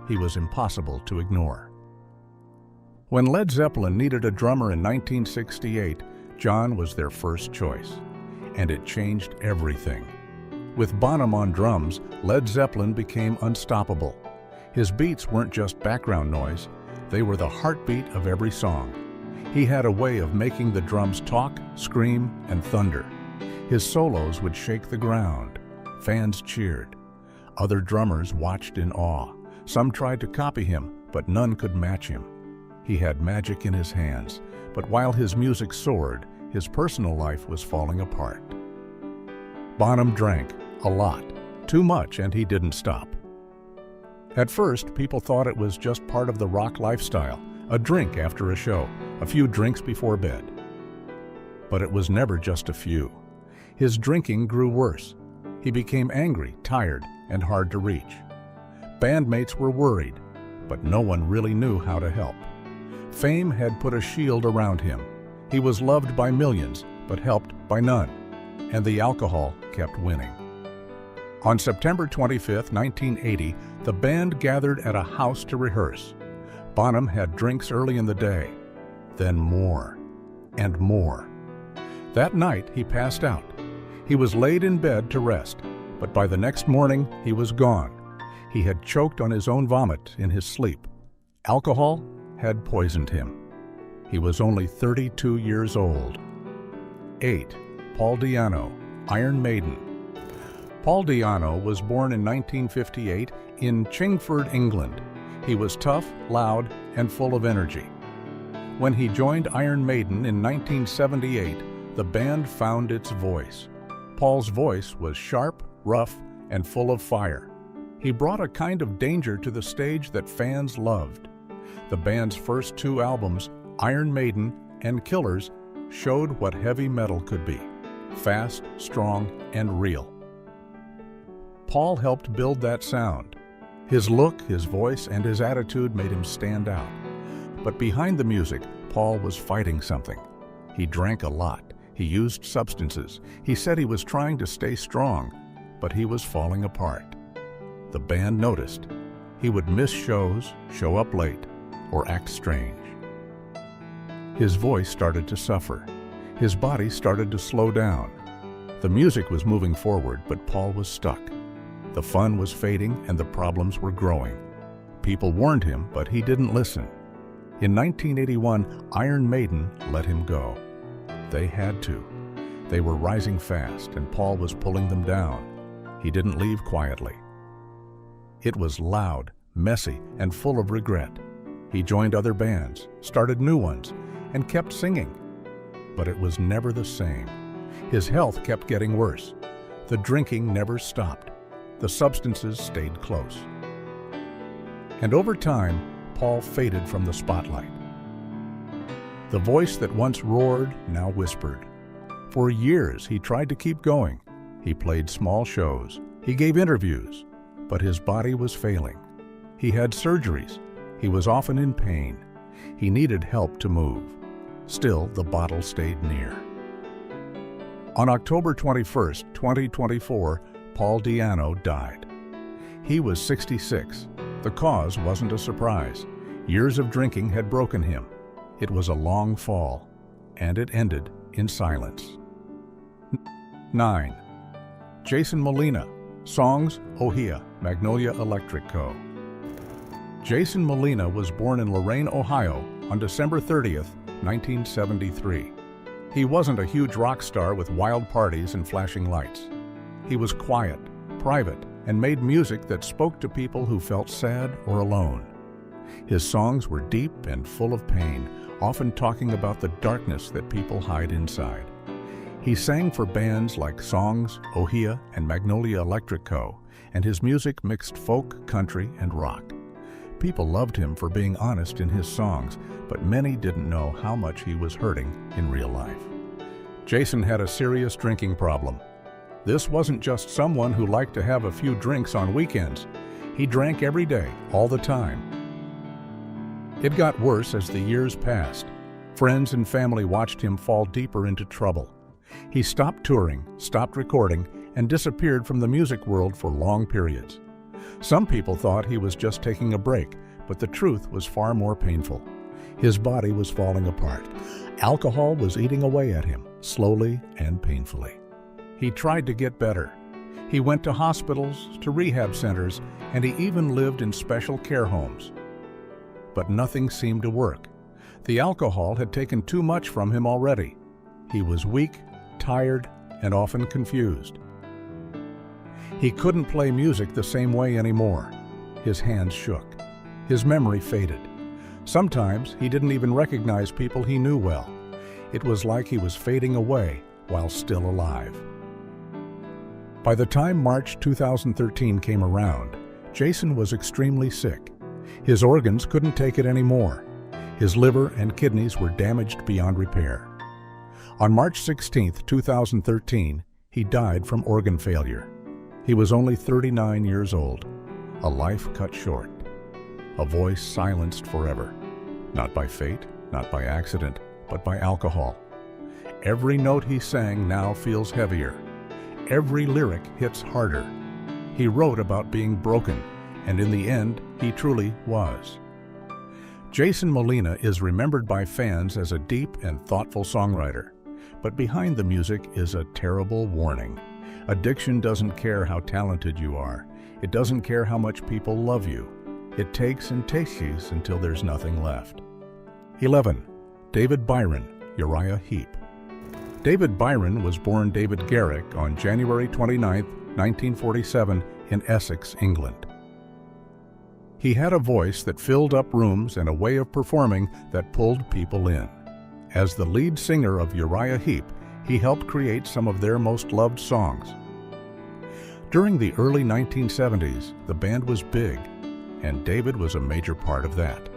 He was impossible to ignore. When Led Zeppelin needed a drummer in 1968, John was their first choice. And it changed everything. With Bonham on drums, Led Zeppelin became unstoppable. His beats weren't just background noise, they were the heartbeat of every song. He had a way of making the drums talk, scream, and thunder. His solos would shake the ground. Fans cheered. Other drummers watched in awe. Some tried to copy him, but none could match him. He had magic in his hands, but while his music soared, his personal life was falling apart. Bonham drank a lot, too much, and he didn't stop. At first, people thought it was just part of the rock lifestyle, a drink after a show, a few drinks before bed. But it was never just a few. His drinking grew worse. He became angry, tired, and hard to reach. Bandmates were worried, but no one really knew how to help. Fame had put a shield around him. He was loved by millions, but helped by none. And the alcohol kept winning. On September 25, 1980, the band gathered at a house to rehearse. Bonham had drinks early in the day, then more and more. That night, he passed out. He was laid in bed to rest, but by the next morning, he was gone. He had choked on his own vomit in his sleep. Alcohol had poisoned him. He was only 32 years old. 8. Paul Di'Anno, Iron Maiden. Paul Di'Anno was born in 1958 in Chingford, England. He was tough, loud, and full of energy. When he joined Iron Maiden in 1978, the band found its voice. Paul's voice was sharp, rough, and full of fire. He brought a kind of danger to the stage that fans loved. The band's first two albums, Iron Maiden and Killers, showed what heavy metal could be: fast, strong, and real. Paul helped build that sound. His look, his voice, and his attitude made him stand out. But behind the music, Paul was fighting something. He drank a lot. He used substances. He said he was trying to stay strong, but he was falling apart. The band noticed. He would miss shows, show up late, or act strange. His voice started to suffer. His body started to slow down. The music was moving forward, but Paul was stuck. The fun was fading and the problems were growing. People warned him, but he didn't listen. In 1981, Iron Maiden let him go. They had to. They were rising fast, and Paul was pulling them down. He didn't leave quietly. It was loud, messy, and full of regret. He joined other bands, started new ones, and kept singing. But it was never the same. His health kept getting worse. The drinking never stopped. The substances stayed close. And over time, Paul faded from the spotlight. The voice that once roared now whispered. For years, he tried to keep going. He played small shows. He gave interviews, but his body was failing. He had surgeries. He was often in pain. He needed help to move. Still, the bottle stayed near. On October 21, 2024, Paul Di'Anno died. He was 66. The cause wasn't a surprise. Years of drinking had broken him. It was a long fall, and it ended in silence. 9. Jason Molina. Songs, Ohia, Magnolia Electric Co. Jason Molina was born in Lorain, Ohio on December 30th, 1973. He wasn't a huge rock star with wild parties and flashing lights. He was quiet, private, and made music that spoke to people who felt sad or alone. His songs were deep and full of pain, often talking about the darkness that people hide inside. He sang for bands like Songs, Ohia, and Magnolia Electric Co., and his music mixed folk, country, and rock. People loved him for being honest in his songs, but many didn't know how much he was hurting in real life. Jason had a serious drinking problem. This wasn't just someone who liked to have a few drinks on weekends. He drank every day, all the time. It got worse as the years passed. Friends and family watched him fall deeper into trouble. He stopped touring, stopped recording, and disappeared from the music world for long periods. Some people thought he was just taking a break, but the truth was far more painful. His body was falling apart. Alcohol was eating away at him, slowly and painfully. He tried to get better. He went to hospitals, to rehab centers, and he even lived in special care homes. But nothing seemed to work. The alcohol had taken too much from him already. He was weak, tired, and often confused. He couldn't play music the same way anymore. His hands shook. His memory faded. Sometimes he didn't even recognize people he knew well. It was like he was fading away while still alive. By the time March 2013 came around, Jason was extremely sick. His organs couldn't take it anymore. His liver and kidneys were damaged beyond repair. On March 16, 2013, he died from organ failure. He was only 39 years old, a life cut short, a voice silenced forever, not by fate, not by accident, but by alcohol. Every note he sang now feels heavier. Every lyric hits harder. He wrote about being broken, and in the end, he truly was. Jason Molina is remembered by fans as a deep and thoughtful songwriter. But behind the music is a terrible warning. Addiction doesn't care how talented you are. It doesn't care how much people love you. It takes and takes you until there's nothing left. 11. David Byron, Uriah Heep. David Byron was born David Garrick on January 29, 1947, in Essex, England. He had a voice that filled up rooms and a way of performing that pulled people in. As the lead singer of Uriah Heep, he helped create some of their most loved songs. During the early 1970s, the band was big, and David was a major part of that.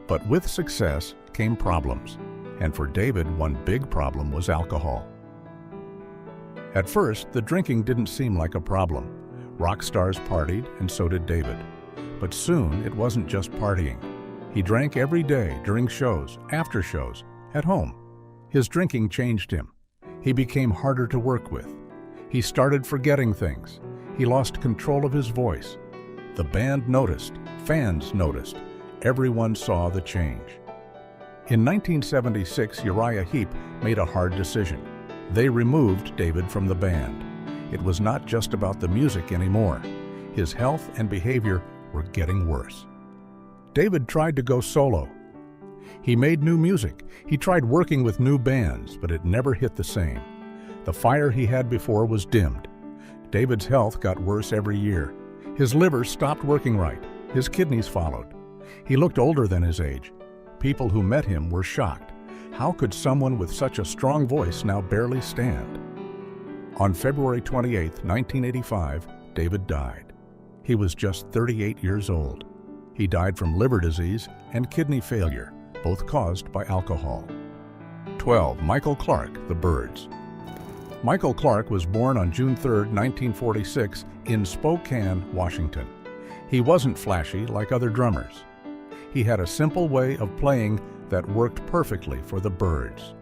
But with success came problems, and for David, one big problem was alcohol. At first, the drinking didn't seem like a problem. Rock stars partied, and so did David. But soon, it wasn't just partying. He drank every day during shows, after shows, at home. His drinking changed him. He became harder to work with. He started forgetting things. He lost control of his voice. The band noticed. Fans noticed. Everyone saw the change. In 1976, Uriah Heep made a hard decision. They removed David from the band. It was not just about the music anymore. His health and behavior were getting worse. David tried to go solo. He made new music. He tried working with new bands, but it never hit the same. The fire he had before was dimmed. David's health got worse every year. His liver stopped working right. His kidneys followed. He looked older than his age. People who met him were shocked. How could someone with such a strong voice now barely stand? On February 28, 1985, David died. He was just 38 years old. He died from liver disease and kidney failure, both caused by alcohol. 12. Michael Clarke, The Byrds. Michael Clarke was born on June 3, 1946, in Spokane, Washington. He wasn't flashy like other drummers. He had a simple way of playing that worked perfectly for the Byrds.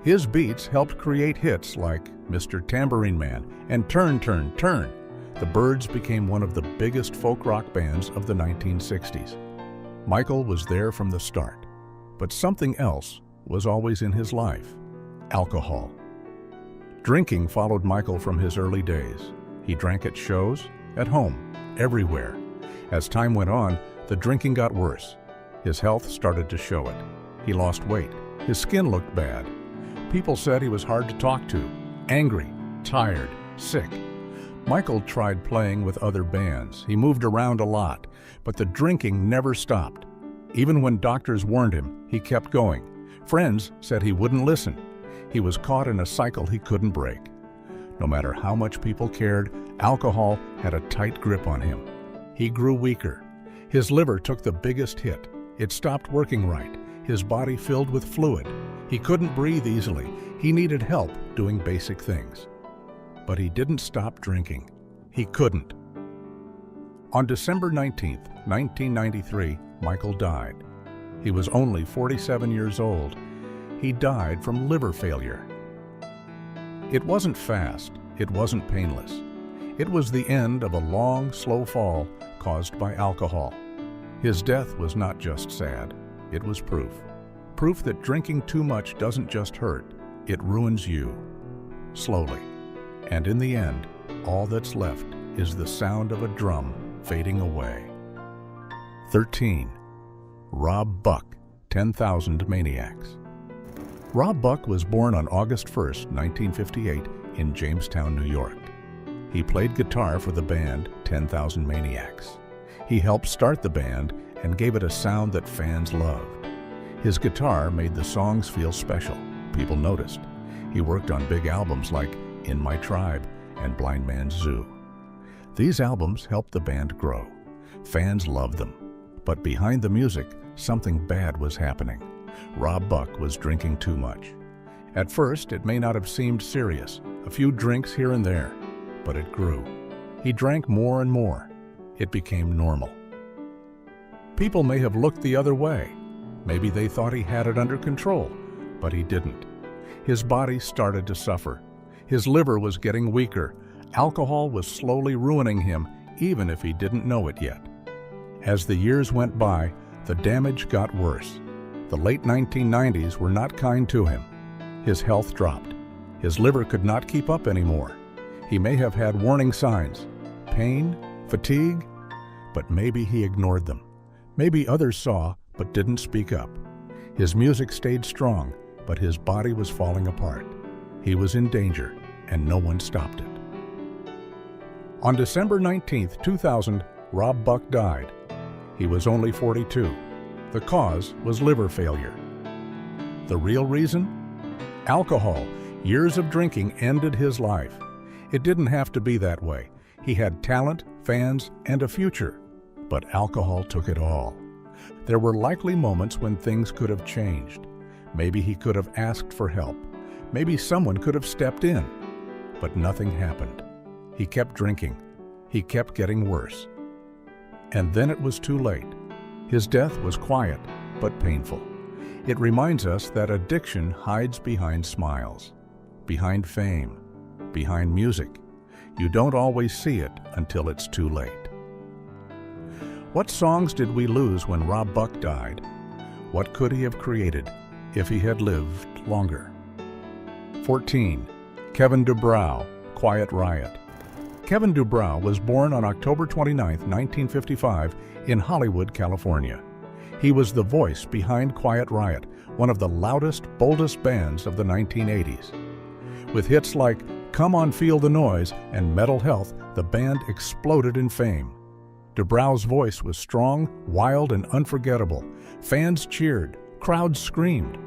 His beats helped create hits like Mr. Tambourine Man and Turn, Turn, Turn. The Byrds became one of the biggest folk rock bands of the 1960s. Michael was there from the start, but something else was always in his life: alcohol. Drinking followed Michael from his early days. He drank at shows, at home, everywhere. As time went on, the drinking got worse. His health started to show it. He lost weight. His skin looked bad. People said he was hard to talk to, angry, tired, sick. Michael tried playing with other bands. He moved around a lot, but the drinking never stopped. Even when doctors warned him, he kept going. Friends said he wouldn't listen. He was caught in a cycle he couldn't break. No matter how much people cared, alcohol had a tight grip on him. He grew weaker. His liver took the biggest hit. It stopped working right. His body filled with fluid. He couldn't breathe easily. He needed help doing basic things. But he didn't stop drinking. He couldn't. On December 19, 1993, Michael died. He was only 47 years old. He died from liver failure. It wasn't fast. It wasn't painless. It was the end of a long, slow fall caused by alcohol. His death was not just sad. It was proof. Proof that drinking too much doesn't just hurt. It ruins you. Slowly. And in the end, all that's left is the sound of a drum fading away. 13. Rob Buck, 10,000 Maniacs. Rob Buck was born on August 1, 1958, in Jamestown, New York. He played guitar for the band 10,000 Maniacs. He helped start the band and gave it a sound that fans loved. His guitar made the songs feel special. People noticed. He worked on big albums like In My Tribe and Blind Man's Zoo. These albums helped the band grow. Fans loved them. But behind the music, something bad was happening. Rob Buck was drinking too much. At first, it may not have seemed serious, a few drinks here and there, but it grew. He drank more and more. It became normal. People may have looked the other way. Maybe they thought he had it under control, but he didn't. His body started to suffer. His liver was getting weaker. Alcohol was slowly ruining him, even if he didn't know it yet. As the years went by, the damage got worse. The late 1990s were not kind to him. His health dropped. His liver could not keep up anymore. He may have had warning signs, pain, fatigue, but maybe he ignored them. Maybe others saw but didn't speak up. His music stayed strong, but his body was falling apart. He was in danger, and no one stopped it. On December 19, 2000, Rob Buck died. He was only 42. The cause was liver failure. The real reason? Alcohol. Years of drinking ended his life. It didn't have to be that way. He had talent, fans, and a future. But alcohol took it all. There were likely moments when things could have changed. Maybe he could have asked for help. Maybe someone could have stepped in. But nothing happened. He kept drinking. He kept getting worse. And then it was too late. His death was quiet, but painful. It reminds us that addiction hides behind smiles, behind fame, behind music. You don't always see it until it's too late. What songs did we lose when Rob Buck died? What could he have created if he had lived longer? 14. Kevin DuBrow, Quiet Riot. Kevin DuBrow was born on October 29, 1955, in Hollywood, California. He was the voice behind Quiet Riot, one of the loudest, boldest bands of the 1980s. With hits like Come On Feel the Noise and Mental Health, the band exploded in fame. DuBrow's voice was strong, wild, and unforgettable. Fans cheered, crowds screamed.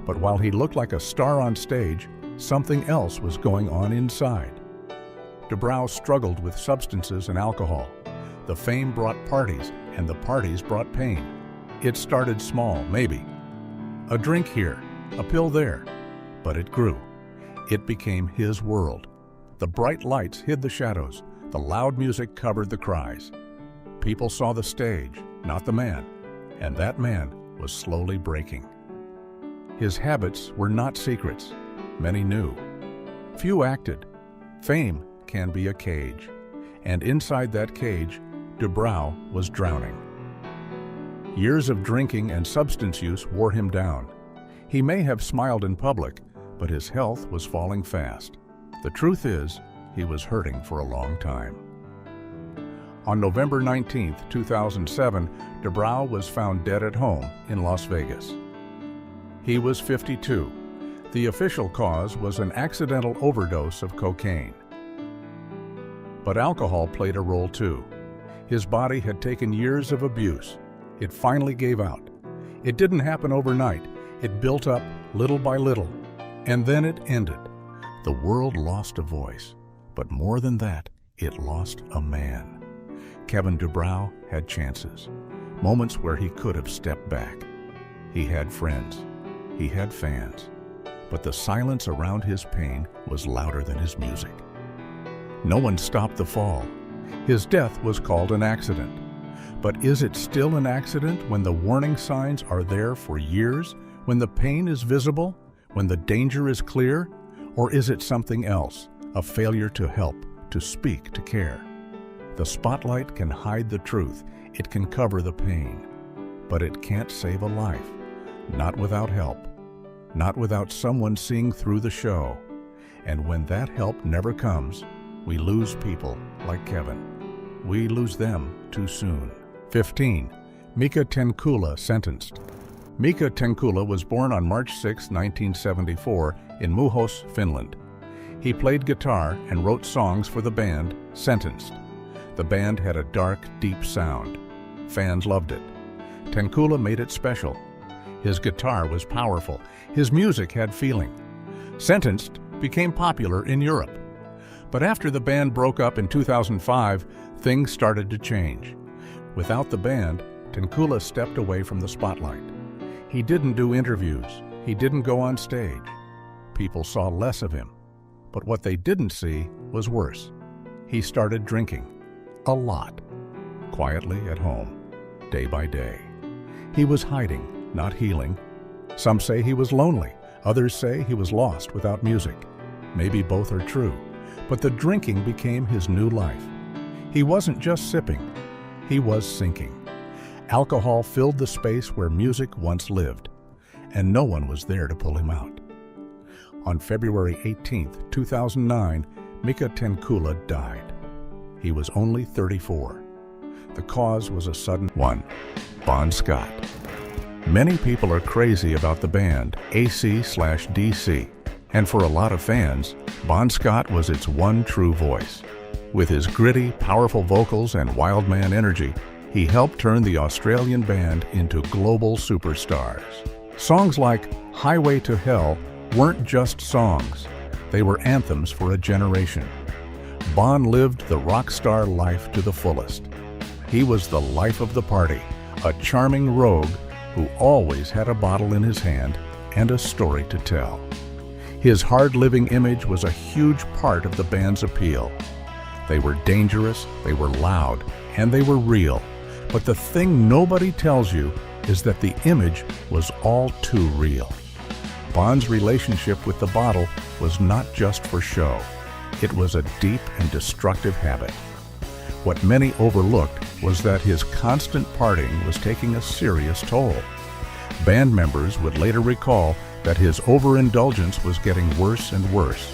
But while he looked like a star on stage, something else was going on inside. DuBrow struggled with substances and alcohol. The fame brought parties, and the parties brought pain. It started small, maybe. A drink here, a pill there. But it grew. It became his world. The bright lights hid the shadows. The loud music covered the cries. People saw the stage, not the man, and that man was slowly breaking. His habits were not secrets. Many knew. Few acted. Fame can be a cage, and inside that cage, DuBrow was drowning. Years of drinking and substance use wore him down. He may have smiled in public, but his health was falling fast. The truth is, he was hurting for a long time. On November 19, 2007, DuBrow was found dead at home in Las Vegas. He was 52. The official cause was an accidental overdose of cocaine. But alcohol played a role too. His body had taken years of abuse. It finally gave out. It didn't happen overnight. It built up little by little, and then it ended. The world lost a voice, but more than that, it lost a man. Kevin DuBrow had chances, moments where he could have stepped back. He had friends, he had fans, but the silence around his pain was louder than his music. No one stopped the fall. His death was called an accident. But is it still an accident when the warning signs are there for years, when the pain is visible, when the danger is clear? Or is it something else, a failure to help, to speak, to care? The spotlight can hide the truth, it can cover the pain, but it can't save a life, not without help, not without someone seeing through the show. And when that help never comes, we lose people like Kevin. We lose them too soon. 15. Mika Tenkula sentenced. Mika Tenkula was born on March 6, 1974, in Muhos, Finland. He played guitar and wrote songs for the band Sentenced. The band had a dark, deep sound. Fans loved it. Tenkula made it special. His guitar was powerful. His music had feeling. Sentenced became popular in Europe. But after the band broke up in 2005, things started to change. Without the band, Tenkula stepped away from the spotlight. He didn't do interviews. He didn't go on stage. people saw less of him. But what they didn't see was worse. He started drinking. A lot. Quietly at home. Day by day. He was hiding, not healing. Some say he was lonely. Others say he was lost without music. Maybe both are true. But the drinking became his new life. He wasn't just sipping. He was sinking. Alcohol filled the space where music once lived, and no one was there to pull him out. On February 18, 2009, Mika Tenkula died. He was only 34. The cause was a sudden one. Bon Scott. Many people are crazy about the band AC/DC, and for a lot of fans, Bon Scott was its one true voice. With his gritty, powerful vocals and wild man energy, he helped turn the Australian band into global superstars. Songs like Highway to Hell weren't just songs. They were anthems for a generation. Bon lived the rock star life to the fullest. He was the life of the party, a charming rogue who always had a bottle in his hand and a story to tell. His hard-living image was a huge part of the band's appeal. They were dangerous, they were loud, and they were real. But the thing nobody tells you is that the image was all too real. Bon's relationship with the bottle was not just for show. It was a deep and destructive habit. What many overlooked was that his constant partying was taking a serious toll. Band members would later recall that his overindulgence was getting worse and worse.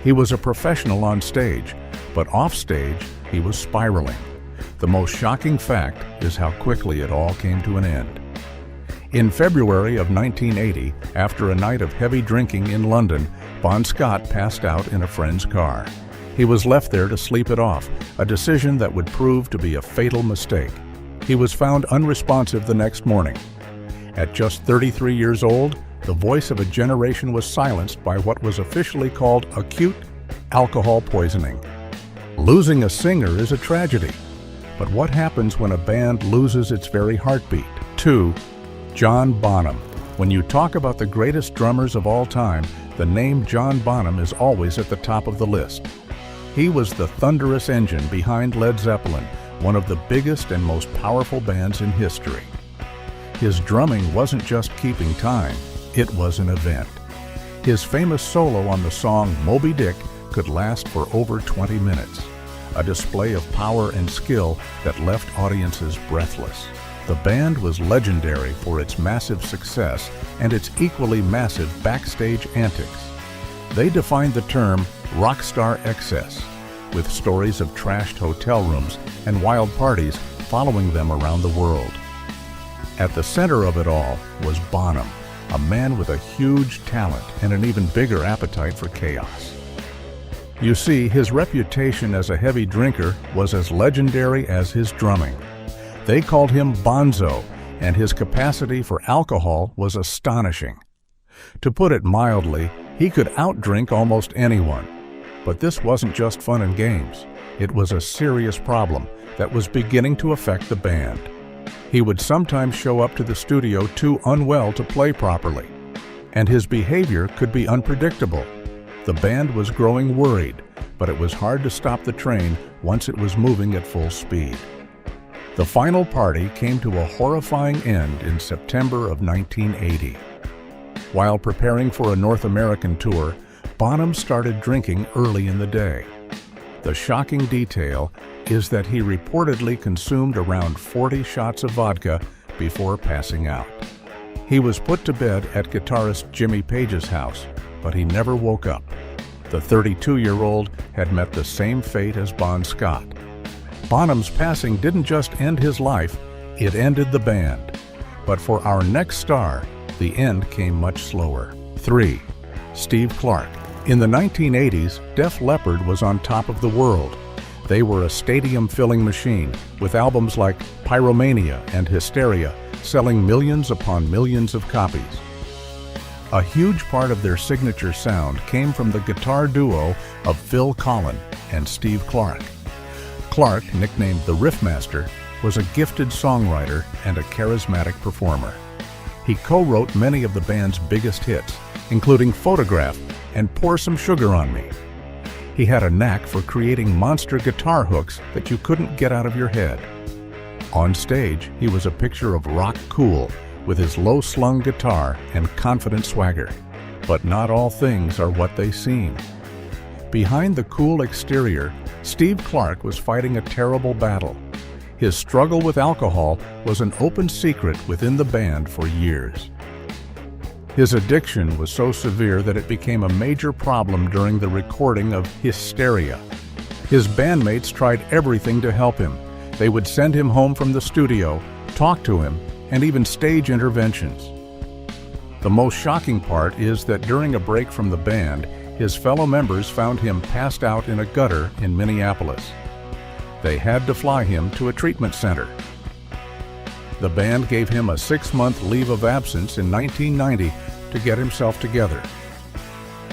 He was a professional on stage, but off stage he was spiraling. The most shocking fact is how quickly it all came to an end. In February of 1980, after a night of heavy drinking in London, Bon Scott passed out in a friend's car. He was left there to sleep it off, a decision that would prove to be a fatal mistake. He was found unresponsive the next morning. At just 33 years old, the voice of a generation was silenced by what was officially called acute alcohol poisoning. Losing a singer is a tragedy. But what happens when a band loses its very heartbeat? 2. John Bonham. When you talk about the greatest drummers of all time, the name John Bonham is always at the top of the list. He was the thunderous engine behind Led Zeppelin, one of the biggest and most powerful bands in history. His drumming wasn't just keeping time, it was an event. His famous solo on the song Moby Dick could last for over 20 minutes, a display of power and skill that left audiences breathless. The band was legendary for its massive success and its equally massive backstage antics. They defined the term rock star excess, with stories of trashed hotel rooms and wild parties following them around the world. At the center of it all was Bonham, a man with a huge talent and an even bigger appetite for chaos. You see, his reputation as a heavy drinker was as legendary as his drumming. They called him Bonzo, and his capacity for alcohol was astonishing. To put it mildly, he could outdrink almost anyone. But this wasn't just fun and games. It was a serious problem that was beginning to affect the band. He would sometimes show up to the studio too unwell to play properly, and his behavior could be unpredictable. The band was growing worried, but it was hard to stop the train once it was moving at full speed. The final party came to a horrifying end in September of 1980. While preparing for a North American tour, Bonham started drinking early in the day. The shocking detail is that he reportedly consumed around 40 shots of vodka before passing out. He was put to bed at guitarist Jimmy Page's house, but he never woke up. The 32-year-old had met the same fate as Bon Scott. Bonham's passing didn't just end his life, it ended the band. But for our next star, the end came much slower. 3. Steve Clark. In the 1980s, Def Leppard was on top of the world. They were a stadium-filling machine, with albums like Pyromania and Hysteria selling millions upon millions of copies. A huge part of their signature sound came from the guitar duo of Phil Collen and Steve Clark. Clark, nicknamed the Riffmaster, was a gifted songwriter and a charismatic performer. He co-wrote many of the band's biggest hits, including Photograph, and pour some sugar on me. He had a knack for creating monster guitar hooks that you couldn't get out of your head. On stage, he was a picture of rock cool with his low-slung guitar and confident swagger. But not all things are what they seem. Behind the cool exterior, Steve Clark was fighting a terrible battle. His struggle with alcohol was an open secret within the band for years. His addiction was so severe that it became a major problem during the recording of Hysteria. His bandmates tried everything to help him. They would send him home from the studio, talk to him, and even stage interventions. The most shocking part is that during a break from the band, his fellow members found him passed out in a gutter in Minneapolis. They had to fly him to a treatment center. The band gave him a 6-month leave of absence in 1990 to get himself together.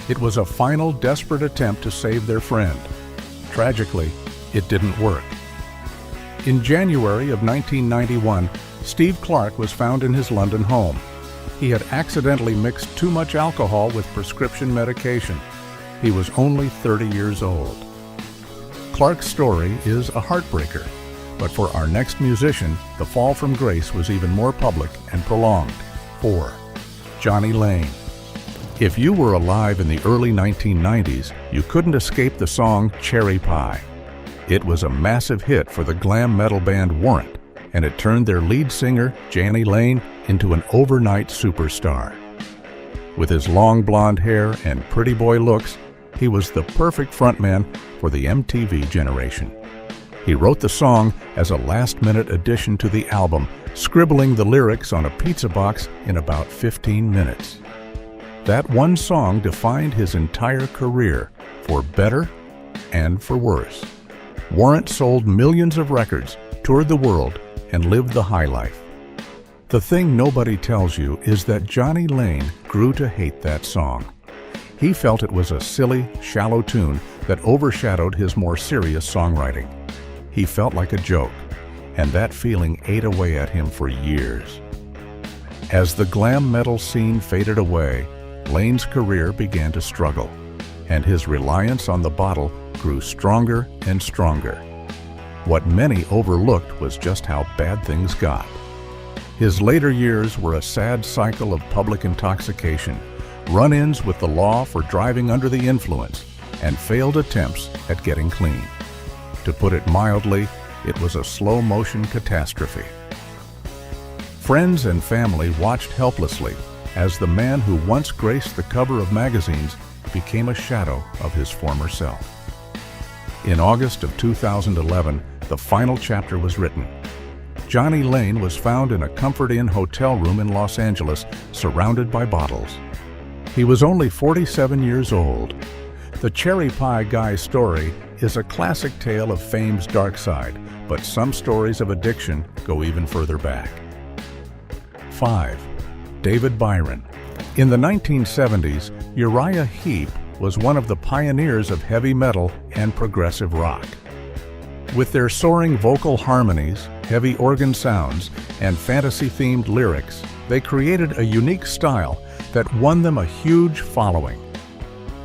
It was a final desperate attempt to save their friend. Tragically, it didn't work. In January of 1991, Steve Clark was found in his London home. He had accidentally mixed too much alcohol with prescription medication. He was only 30 years old. Clark's story is a heartbreaker, but for our next musician, the fall from grace was even more public and prolonged. 4. Johnny Lane. If you were alive in the early 1990s, you couldn't escape the song Cherry Pie. It was a massive hit for the glam metal band Warrant, and it turned their lead singer, Johnny Lane, into an overnight superstar. With his long blonde hair and pretty boy looks, he was the perfect frontman for the MTV generation. He wrote the song as a last-minute addition to the album, scribbling the lyrics on a pizza box in about 15 minutes. That one song defined his entire career, for better and for worse. Warrant sold millions of records, toured the world, and lived the high life. The thing nobody tells you is that Johnny Lane grew to hate that song. He felt it was a silly, shallow tune that overshadowed his more serious songwriting. He felt like a joke, and that feeling ate away at him for years. As the glam metal scene faded away, Lane's career began to struggle, and his reliance on the bottle grew stronger and stronger. What many overlooked was just how bad things got. His later years were a sad cycle of public intoxication, run-ins with the law for driving under the influence, and failed attempts at getting clean. To put it mildly, it was a slow-motion catastrophe. Friends and family watched helplessly as the man who once graced the cover of magazines became a shadow of his former self. In August of 2011, the final chapter was written. Johnny Lane was found in a Comfort Inn hotel room in Los Angeles, surrounded by bottles. He was only 47 years old. The Cherry Pie Guy's story is a classic tale of fame's dark side, but some stories of addiction go even further back. 5. David Byron. In the 1970s, Uriah Heep was one of the pioneers of heavy metal and progressive rock. With their soaring vocal harmonies, heavy organ sounds, and fantasy-themed lyrics, they created a unique style that won them a huge following.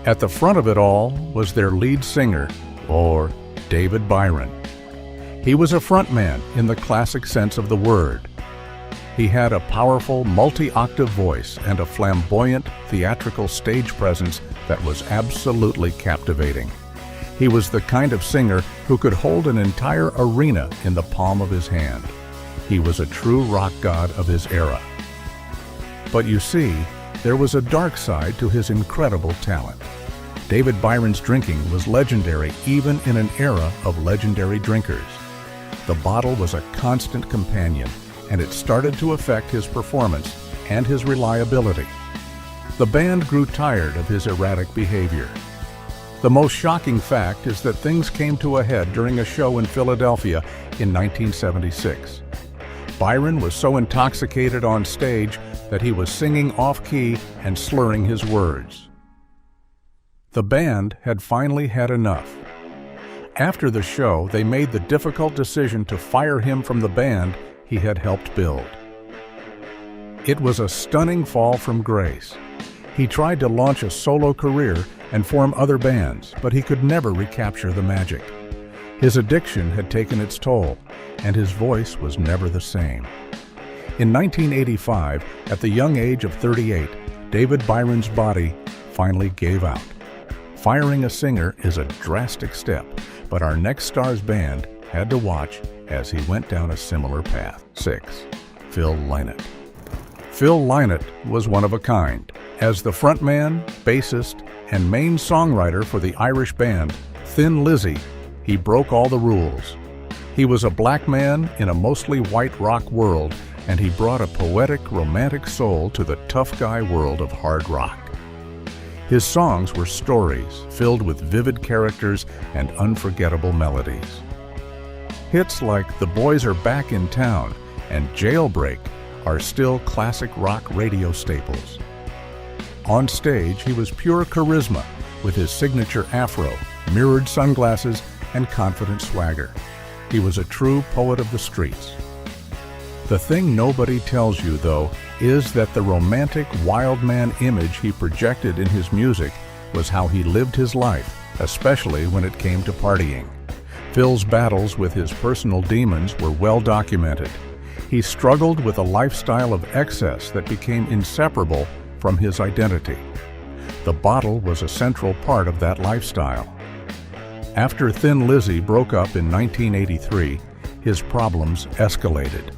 At the front of it all was their lead singer, or David Byron. He was a frontman in the classic sense of the word. He had a powerful, multi-octave voice and a flamboyant, theatrical stage presence that was absolutely captivating. He was the kind of singer who could hold an entire arena in the palm of his hand. He was a true rock god of his era. But you see, there was a dark side to his incredible talent. David Byron's drinking was legendary even in an era of legendary drinkers. The bottle was a constant companion, and it started to affect his performance and his reliability. The band grew tired of his erratic behavior. The most shocking fact is that things came to a head during a show in Philadelphia in 1976. Byron was so intoxicated on stage that he was singing off-key and slurring his words. The band had finally had enough. After the show, they made the difficult decision to fire him from the band he had helped build. It was a stunning fall from grace. He tried to launch a solo career and form other bands, but he could never recapture the magic. His addiction had taken its toll, and his voice was never the same. In 1985, at the young age of 38, David Byron's body finally gave out. Firing a singer is a drastic step, but our next star's band had to watch as he went down a similar path. 6. Phil Lynott. Phil Lynott was one of a kind. As the frontman, bassist, and main songwriter for the Irish band Thin Lizzy, he broke all the rules. He was a black man in a mostly white rock world, and he brought a poetic, romantic soul to the tough guy world of hard rock. His songs were stories filled with vivid characters and unforgettable melodies. Hits like The Boys Are Back in Town and Jailbreak are still classic rock radio staples. On stage, he was pure charisma with his signature afro, mirrored sunglasses, and confident swagger. He was a true poet of the streets. The thing nobody tells you, though, is that the romantic, wild man image he projected in his music was how he lived his life, especially when it came to partying. Phil's battles with his personal demons were well documented. He struggled with a lifestyle of excess that became inseparable from his identity. The bottle was a central part of that lifestyle. After Thin Lizzy broke up in 1983, his problems escalated.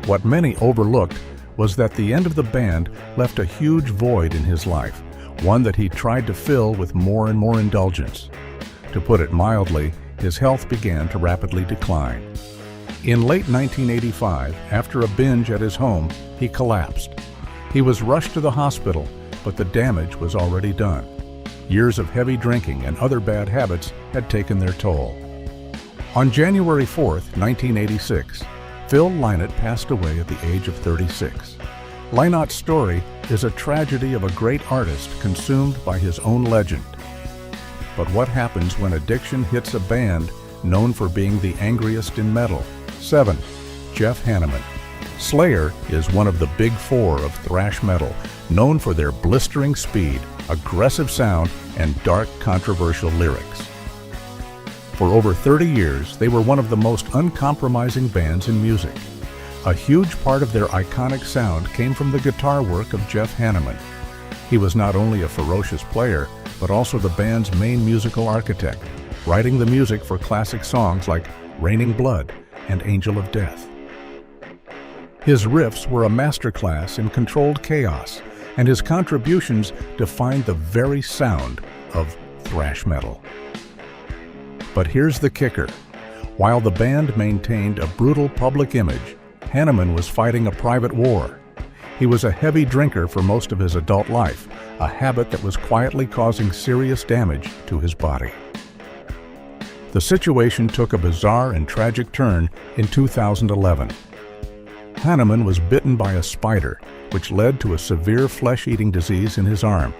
What many overlooked was that the end of the band left a huge void in his life, one that he tried to fill with more and more indulgence. To put it mildly, his health began to rapidly decline. In late 1985, after a binge at his home, he collapsed. He was rushed to the hospital, but the damage was already done. Years of heavy drinking and other bad habits had taken their toll. On January 4th, 1986, Phil Lynott passed away at the age of 36. Lynott's story is a tragedy of a great artist consumed by his own legend. But what happens when addiction hits a band known for being the angriest in metal? 7. Jeff Hanneman. Slayer is one of the big four of thrash metal, known for their blistering speed, aggressive sound, and dark, controversial lyrics. For over 30 years, they were one of the most uncompromising bands in music. A huge part of their iconic sound came from the guitar work of Jeff Hanneman. He was not only a ferocious player, but also the band's main musical architect, writing the music for classic songs like Raining Blood and Angel of Death. His riffs were a masterclass in controlled chaos, and his contributions defined the very sound of thrash metal. But here's the kicker. While the band maintained a brutal public image, Hanneman was fighting a private war. He was a heavy drinker for most of his adult life, a habit that was quietly causing serious damage to his body. The situation took a bizarre and tragic turn in 2011. Hanneman was bitten by a spider, which led to a severe flesh-eating disease in his arm.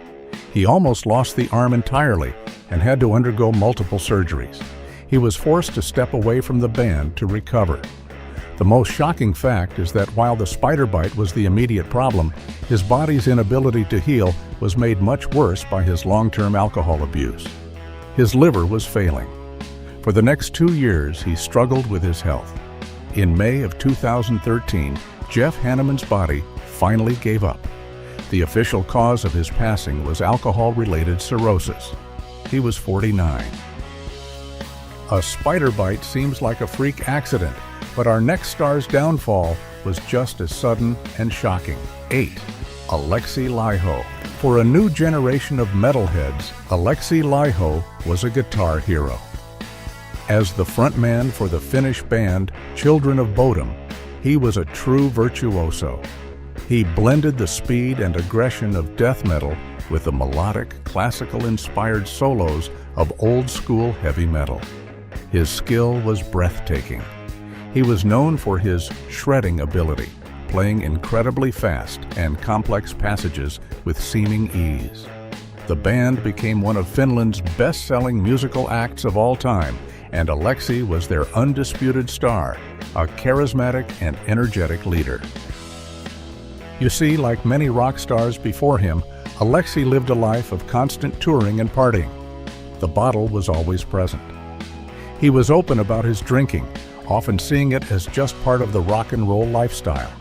He almost lost the arm entirely and had to undergo multiple surgeries. He was forced to step away from the band to recover. The most shocking fact is that while the spider bite was the immediate problem, his body's inability to heal was made much worse by his long-term alcohol abuse. His liver was failing. For the next 2 years, he struggled with his health. In May of 2013, Jeff Hanneman's body finally gave up. The official cause of his passing was alcohol-related cirrhosis. He was 49. A spider bite seems like a freak accident, but our next star's downfall was just as sudden and shocking. 8. Alexi Laiho. For a new generation of metalheads, Alexi Laiho was a guitar hero. As the frontman for the Finnish band Children of Bodom, he was a true virtuoso. He blended the speed and aggression of death metal with the melodic, classical-inspired solos of old-school heavy metal. His skill was breathtaking. He was known for his shredding ability, playing incredibly fast and complex passages with seeming ease. The band became one of Finland's best-selling musical acts of all time, and Alexi was their undisputed star, a charismatic and energetic leader. You see, like many rock stars before him, Alexei lived a life of constant touring and partying. The bottle was always present. He was open about his drinking, often seeing it as just part of the rock and roll lifestyle.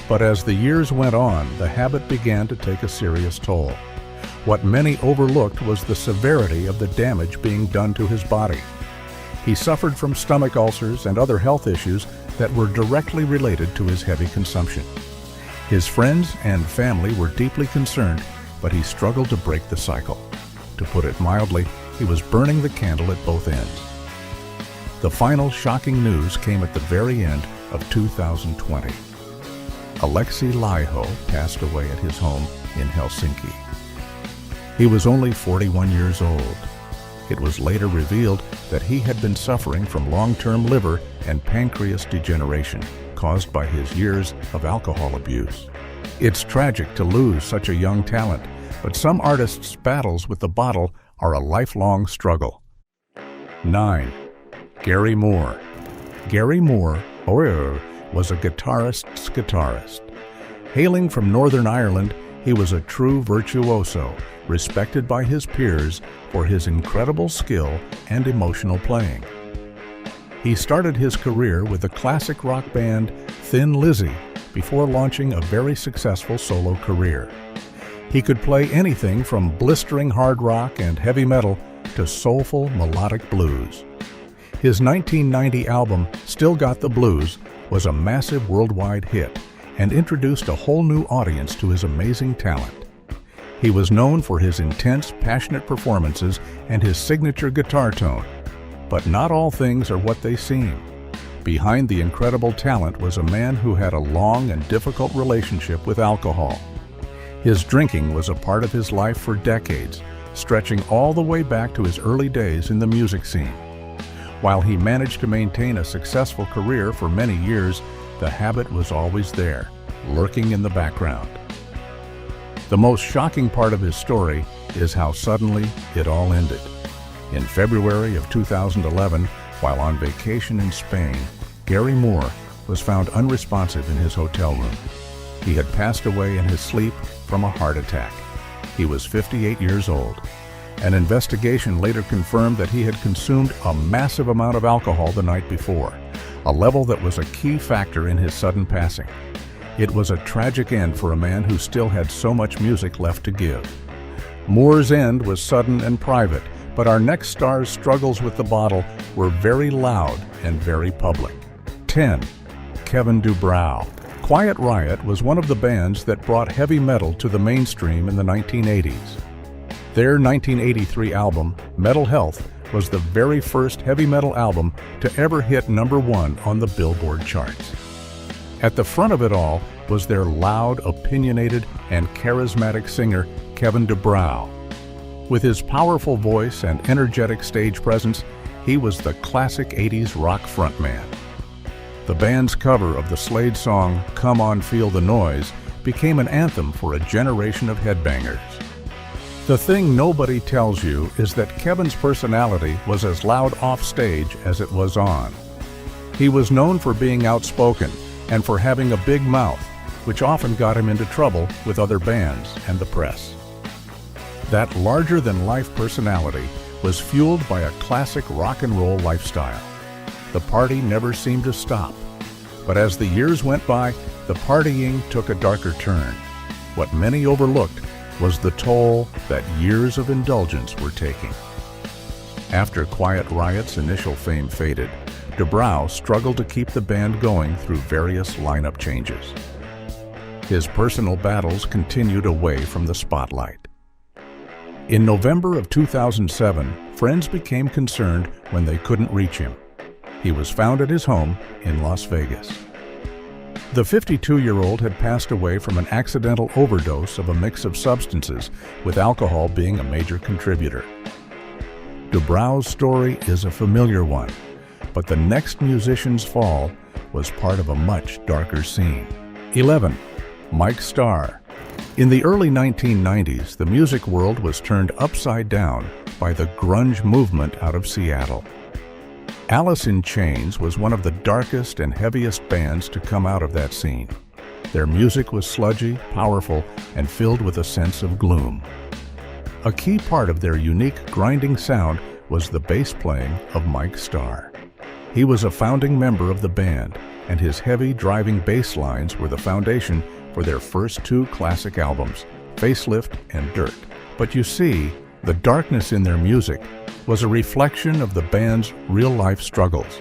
But as the years went on, the habit began to take a serious toll. What many overlooked was the severity of the damage being done to his body. He suffered from stomach ulcers and other health issues that were directly related to his heavy consumption. His friends and family were deeply concerned, but he struggled to break the cycle. To put it mildly, he was burning the candle at both ends. The final shocking news came at the very end of 2020. Alexei Laiho passed away at his home in Helsinki. He was only 41 years old. It was later revealed that he had been suffering from long-term liver and pancreas degeneration caused by his years of alcohol abuse. It's tragic to lose such a young talent, but some artists' battles with the bottle are a lifelong struggle. 9. Gary Moore. Gary Moore, was a guitarist's guitarist. Hailing from Northern Ireland, he was a true virtuoso, respected by his peers for his incredible skill and emotional playing. He started his career with the classic rock band Thin Lizzy before launching a very successful solo career. He could play anything from blistering hard rock and heavy metal to soulful melodic blues. His 1990 album, Still Got the Blues, was a massive worldwide hit and introduced a whole new audience to his amazing talent. He was known for his intense, passionate performances and his signature guitar tone. But not all things are what they seem. Behind the incredible talent was a man who had a long and difficult relationship with alcohol. His drinking was a part of his life for decades, stretching all the way back to his early days in the music scene. While he managed to maintain a successful career for many years, the habit was always there, lurking in the background. The most shocking part of his story is how suddenly it all ended. In February of 2011, while on vacation in Spain, Gary Moore was found unresponsive in his hotel room. He had passed away in his sleep from a heart attack. He was 58 years old. An investigation later confirmed that he had consumed a massive amount of alcohol the night before, a level that was a key factor in his sudden passing. It was a tragic end for a man who still had so much music left to give. Moore's end was sudden and private, but our next star's struggles with the bottle were very loud and very public. 10. Kevin DuBrow. Quiet Riot was one of the bands that brought heavy metal to the mainstream in the 1980s. Their 1983 album, Metal Health, was the very first heavy metal album to ever hit #1 on the Billboard charts. At the front of it all was their loud, opinionated, and charismatic singer, Kevin DuBrow. With his powerful voice and energetic stage presence, he was the classic 80s rock frontman. The band's cover of the Slade song Come On Feel the Noise became an anthem for a generation of headbangers. The thing nobody tells you is that Kevin's personality was as loud off stage as it was on. He was known for being outspoken and for having a big mouth, which often got him into trouble with other bands and the press. That larger-than-life personality was fueled by a classic rock and roll lifestyle. The party never seemed to stop. But as the years went by, the partying took a darker turn. What many overlooked was the toll that years of indulgence were taking. After Quiet Riot's initial fame faded, DuBrow struggled to keep the band going through various lineup changes. His personal battles continued away from the spotlight. In November of 2007, friends became concerned when they couldn't reach him. He was found at his home in Las Vegas. The 52-year-old had passed away from an accidental overdose of a mix of substances, with alcohol being a major contributor. DuBrow's story is a familiar one, but the next musician's fall was part of a much darker scene. 11. Mike Starr. In the early 1990s, the music world was turned upside down by the grunge movement out of Seattle. Alice in Chains was one of the darkest and heaviest bands to come out of that scene. Their music was sludgy, powerful, and filled with a sense of gloom. A key part of their unique grinding sound was the bass playing of Mike Starr. He was a founding member of the band, and his heavy, driving bass lines were the foundation for their first two classic albums, Facelift and Dirt. But you see, the darkness in their music was a reflection of the band's real-life struggles.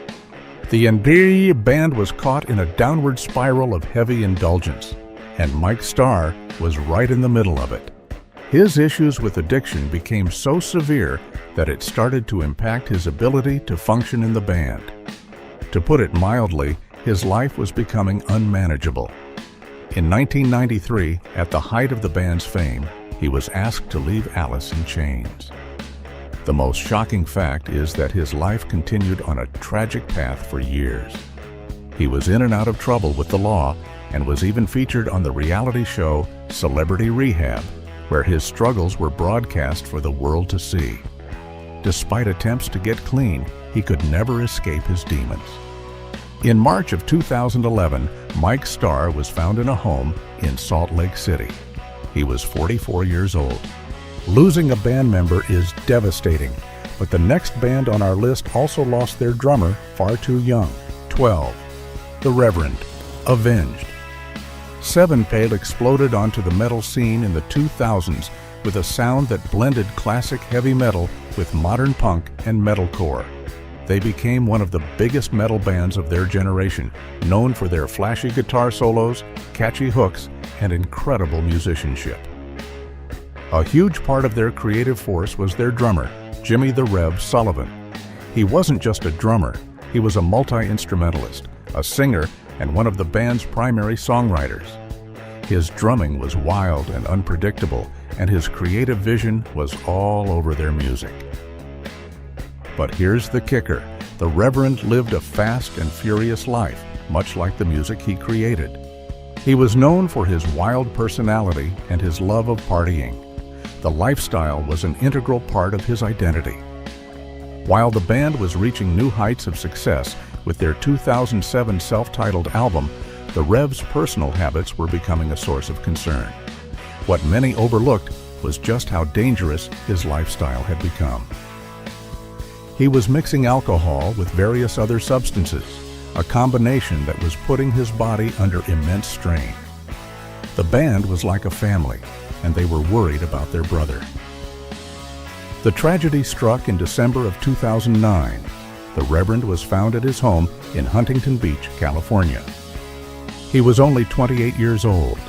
The Indie band was caught in a downward spiral of heavy indulgence, and Mike Starr was right in the middle of it. His issues with addiction became so severe that it started to impact his ability to function in the band. To put it mildly, his life was becoming unmanageable. In 1993, at the height of the band's fame, he was asked to leave Alice in Chains. The most shocking fact is that his life continued on a tragic path for years. He was in and out of trouble with the law and was even featured on the reality show Celebrity Rehab, where his struggles were broadcast for the world to see. Despite attempts to get clean, he could never escape his demons. In March of 2011, Mike Starr was found in a home in Salt Lake City. He was 44 years old. Losing a band member is devastating, but the next band on our list also lost their drummer far too young. 12. The Reverend, Avenged. Sevenpale exploded onto the metal scene in the 2000s with a sound that blended classic heavy metal with modern punk and metalcore. They became one of the biggest metal bands of their generation, known for their flashy guitar solos, catchy hooks, and incredible musicianship. A huge part of their creative force was their drummer, Jimmy the Rev Sullivan. He wasn't just a drummer, he was a multi-instrumentalist, a singer, and one of the band's primary songwriters. His drumming was wild and unpredictable, and his creative vision was all over their music. But here's the kicker. The Reverend lived a fast and furious life, much like the music he created. He was known for his wild personality and his love of partying. The lifestyle was an integral part of his identity. While the band was reaching new heights of success with their 2007 self-titled album, the Rev's personal habits were becoming a source of concern. What many overlooked was just how dangerous his lifestyle had become. He was mixing alcohol with various other substances, a combination that was putting his body under immense strain. The band was like a family, and they were worried about their brother. The tragedy struck in December of 2009. The Reverend was found at his home in Huntington Beach, California. He was only 28 years old.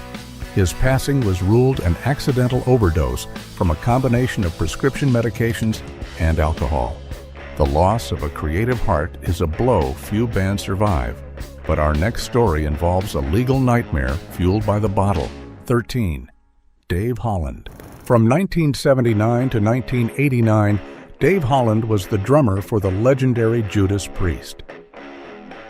His passing was ruled an accidental overdose from a combination of prescription medications and alcohol. The loss of a creative heart is a blow few bands survive, but our next story involves a legal nightmare fueled by the bottle. 13. Dave Holland. From 1979 to 1989, Dave Holland was the drummer for the legendary Judas Priest.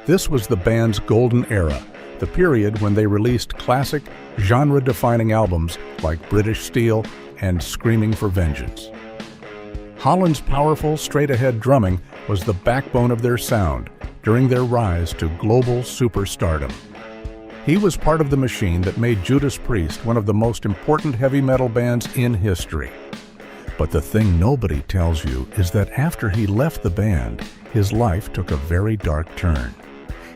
This was the band's golden era, the period when they released classic, genre-defining albums like British Steel and Screaming for Vengeance. Holland's powerful, straight-ahead drumming was the backbone of their sound during their rise to global superstardom. He was part of the machine that made Judas Priest one of the most important heavy metal bands in history. But the thing nobody tells you is that after he left the band, his life took a very dark turn.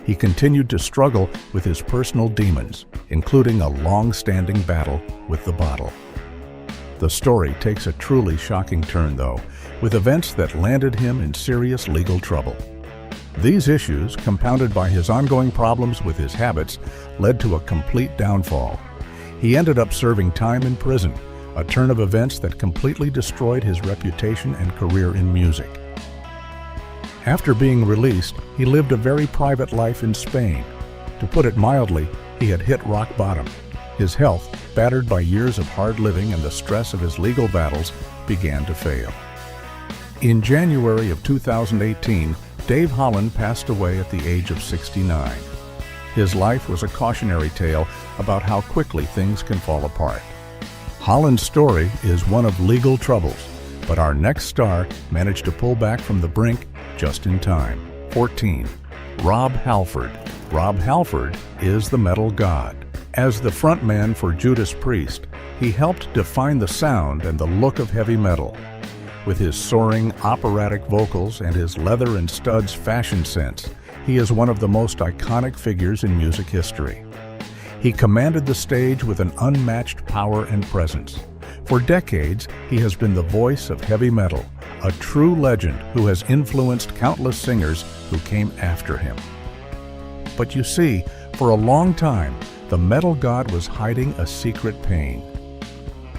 He continued to struggle with his personal demons, including a long-standing battle with the bottle. The story takes a truly shocking turn, though, with events that landed him in serious legal trouble. These issues, compounded by his ongoing problems with his habits, led to a complete downfall. He ended up serving time in prison, a turn of events that completely destroyed his reputation and career in music. After being released, he lived a very private life in Spain. To put it mildly, he had hit rock bottom. His health, battered by years of hard living and the stress of his legal battles, began to fail. In January of 2018, Dave Holland passed away at the age of 69. His life was a cautionary tale about how quickly things can fall apart. Holland's story is one of legal troubles, but our next star managed to pull back from the brink just in time. 14. Rob Halford. Rob Halford is the metal god. As the frontman for Judas Priest, he helped define the sound and the look of heavy metal. With his soaring, operatic vocals and his leather and studs fashion sense, he is one of the most iconic figures in music history. He commanded the stage with an unmatched power and presence. For decades, he has been the voice of heavy metal, a true legend who has influenced countless singers who came after him. But you see, for a long time, the metal god was hiding a secret pain.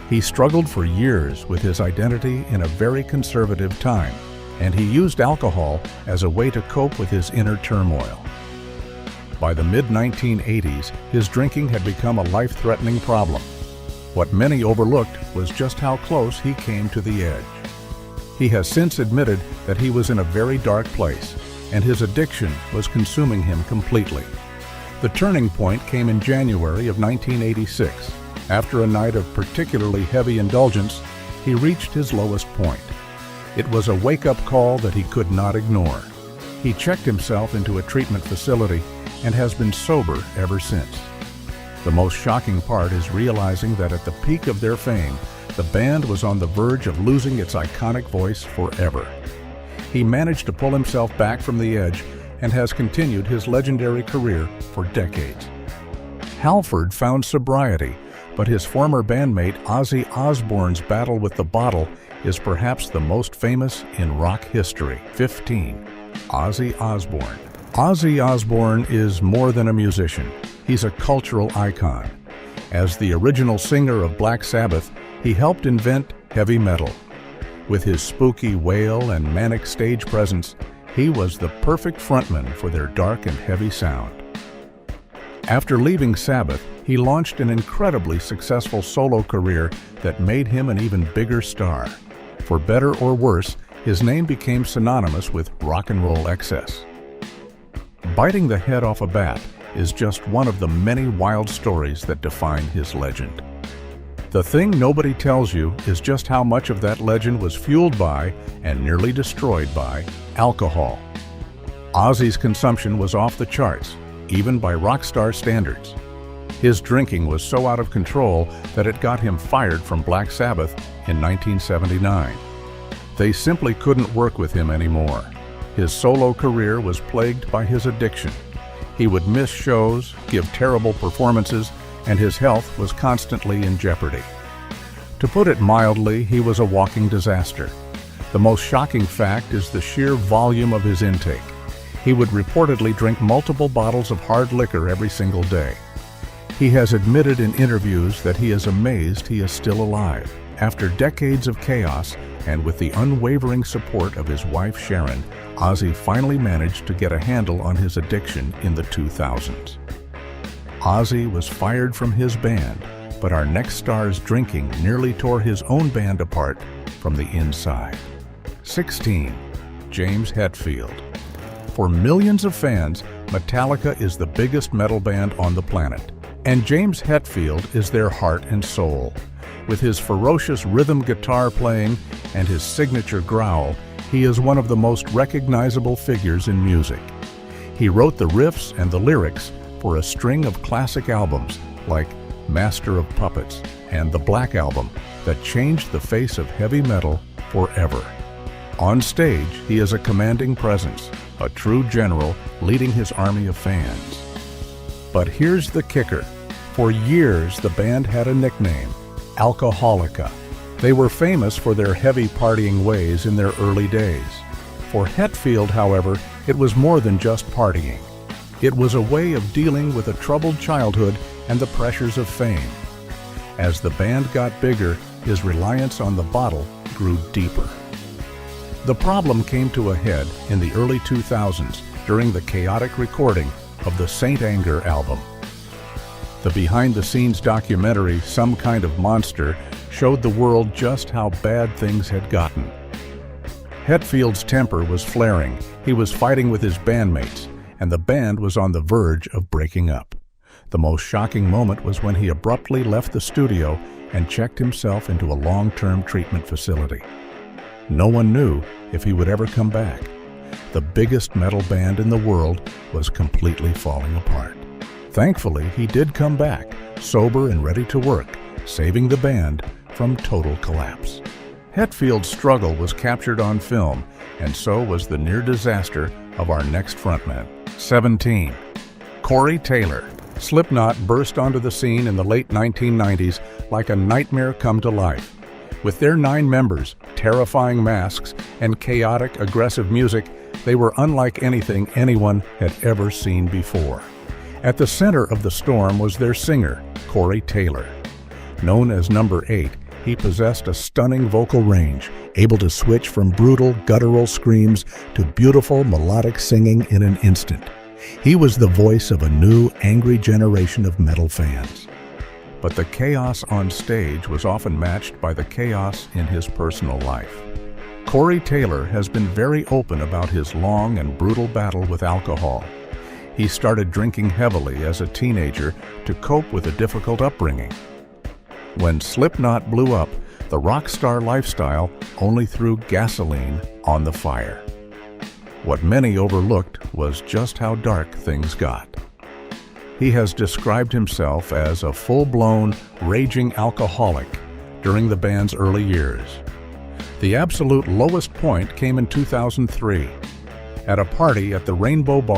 He struggled for years with his identity in a very conservative time, and he used alcohol as a way to cope with his inner turmoil. By the mid-1980s, his drinking had become a life-threatening problem. What many overlooked was just how close he came to the edge. He has since admitted that he was in a very dark place, and his addiction was consuming him completely. The turning point came in January of 1986. After a night of particularly heavy indulgence, he reached his lowest point. It was a wake-up call that he could not ignore. He checked himself into a treatment facility and has been sober ever since. The most shocking part is realizing that at the peak of their fame, the band was on the verge of losing its iconic voice forever. He managed to pull himself back from the edge and has continued his legendary career for decades. Halford found sobriety, but his former bandmate Ozzy Osbourne's battle with the bottle is perhaps the most famous in rock history. 15. Ozzy Osbourne. Ozzy Osbourne is more than a musician. He's a cultural icon. As the original singer of Black Sabbath, he helped invent heavy metal. With his spooky wail and manic stage presence, he was the perfect frontman for their dark and heavy sound. After leaving Sabbath, he launched an incredibly successful solo career that made him an even bigger star. For better or worse, his name became synonymous with rock and roll excess. Biting the head off a bat is just one of the many wild stories that define his legend. The thing nobody tells you is just how much of that legend was fueled by, and nearly destroyed by, alcohol. Ozzy's consumption was off the charts, even by rock star standards. His drinking was so out of control that it got him fired from Black Sabbath in 1979. They simply couldn't work with him anymore. His solo career was plagued by his addiction. He would miss shows, give terrible performances, and his health was constantly in jeopardy. To put it mildly, he was a walking disaster. The most shocking fact is the sheer volume of his intake. He would reportedly drink multiple bottles of hard liquor every single day. He has admitted in interviews that he is amazed he is still alive. After decades of chaos, and with the unwavering support of his wife Sharon, Ozzy finally managed to get a handle on his addiction in the 2000s. Ozzy was fired from his band, but our next star's drinking nearly tore his own band apart from the inside. 16. James Hetfield. For millions of fans, Metallica is the biggest metal band on the planet, and James Hetfield is their heart and soul. With his ferocious rhythm guitar playing and his signature growl, he is one of the most recognizable figures in music. He wrote the riffs and the lyrics for a string of classic albums like Master of Puppets and the Black Album that changed the face of heavy metal forever. On stage, he is a commanding presence, a true general leading his army of fans. But here's the kicker. For years, the band had a nickname, Alcoholica. They were famous for their heavy partying ways in their early days. For Hetfield, however, it was more than just partying. It was a way of dealing with a troubled childhood and the pressures of fame. As the band got bigger, his reliance on the bottle grew deeper. The problem came to a head in the early 2000s during the chaotic recording of the Saint Anger album. The behind-the-scenes documentary, Some Kind of Monster, showed the world just how bad things had gotten. Hetfield's temper was flaring, he was fighting with his bandmates, and the band was on the verge of breaking up. The most shocking moment was when he abruptly left the studio and checked himself into a long-term treatment facility. No one knew if he would ever come back. The biggest metal band in the world was completely falling apart. Thankfully, he did come back, sober and ready to work, saving the band from total collapse. Hetfield's struggle was captured on film, and so was the near disaster of our next frontman. 17. Corey Taylor. Slipknot burst onto the scene in the late 1990s like a nightmare come to life. With their 9 members, terrifying masks, and chaotic, aggressive music, they were unlike anything anyone had ever seen before. At the center of the storm was their singer, Corey Taylor. Known as Number 8, he possessed a stunning vocal range, able to switch from brutal, guttural screams to beautiful, melodic singing in an instant. He was the voice of a new, angry generation of metal fans. But the chaos on stage was often matched by the chaos in his personal life. Corey Taylor has been very open about his long and brutal battle with alcohol. He started drinking heavily as a teenager to cope with a difficult upbringing. When Slipknot blew up, the rock star lifestyle only threw gasoline on the fire. What many overlooked was just how dark things got. He has described himself as a full-blown, raging alcoholic during the band's early years. The absolute lowest point came in 2003, at a party at the Rainbow Bar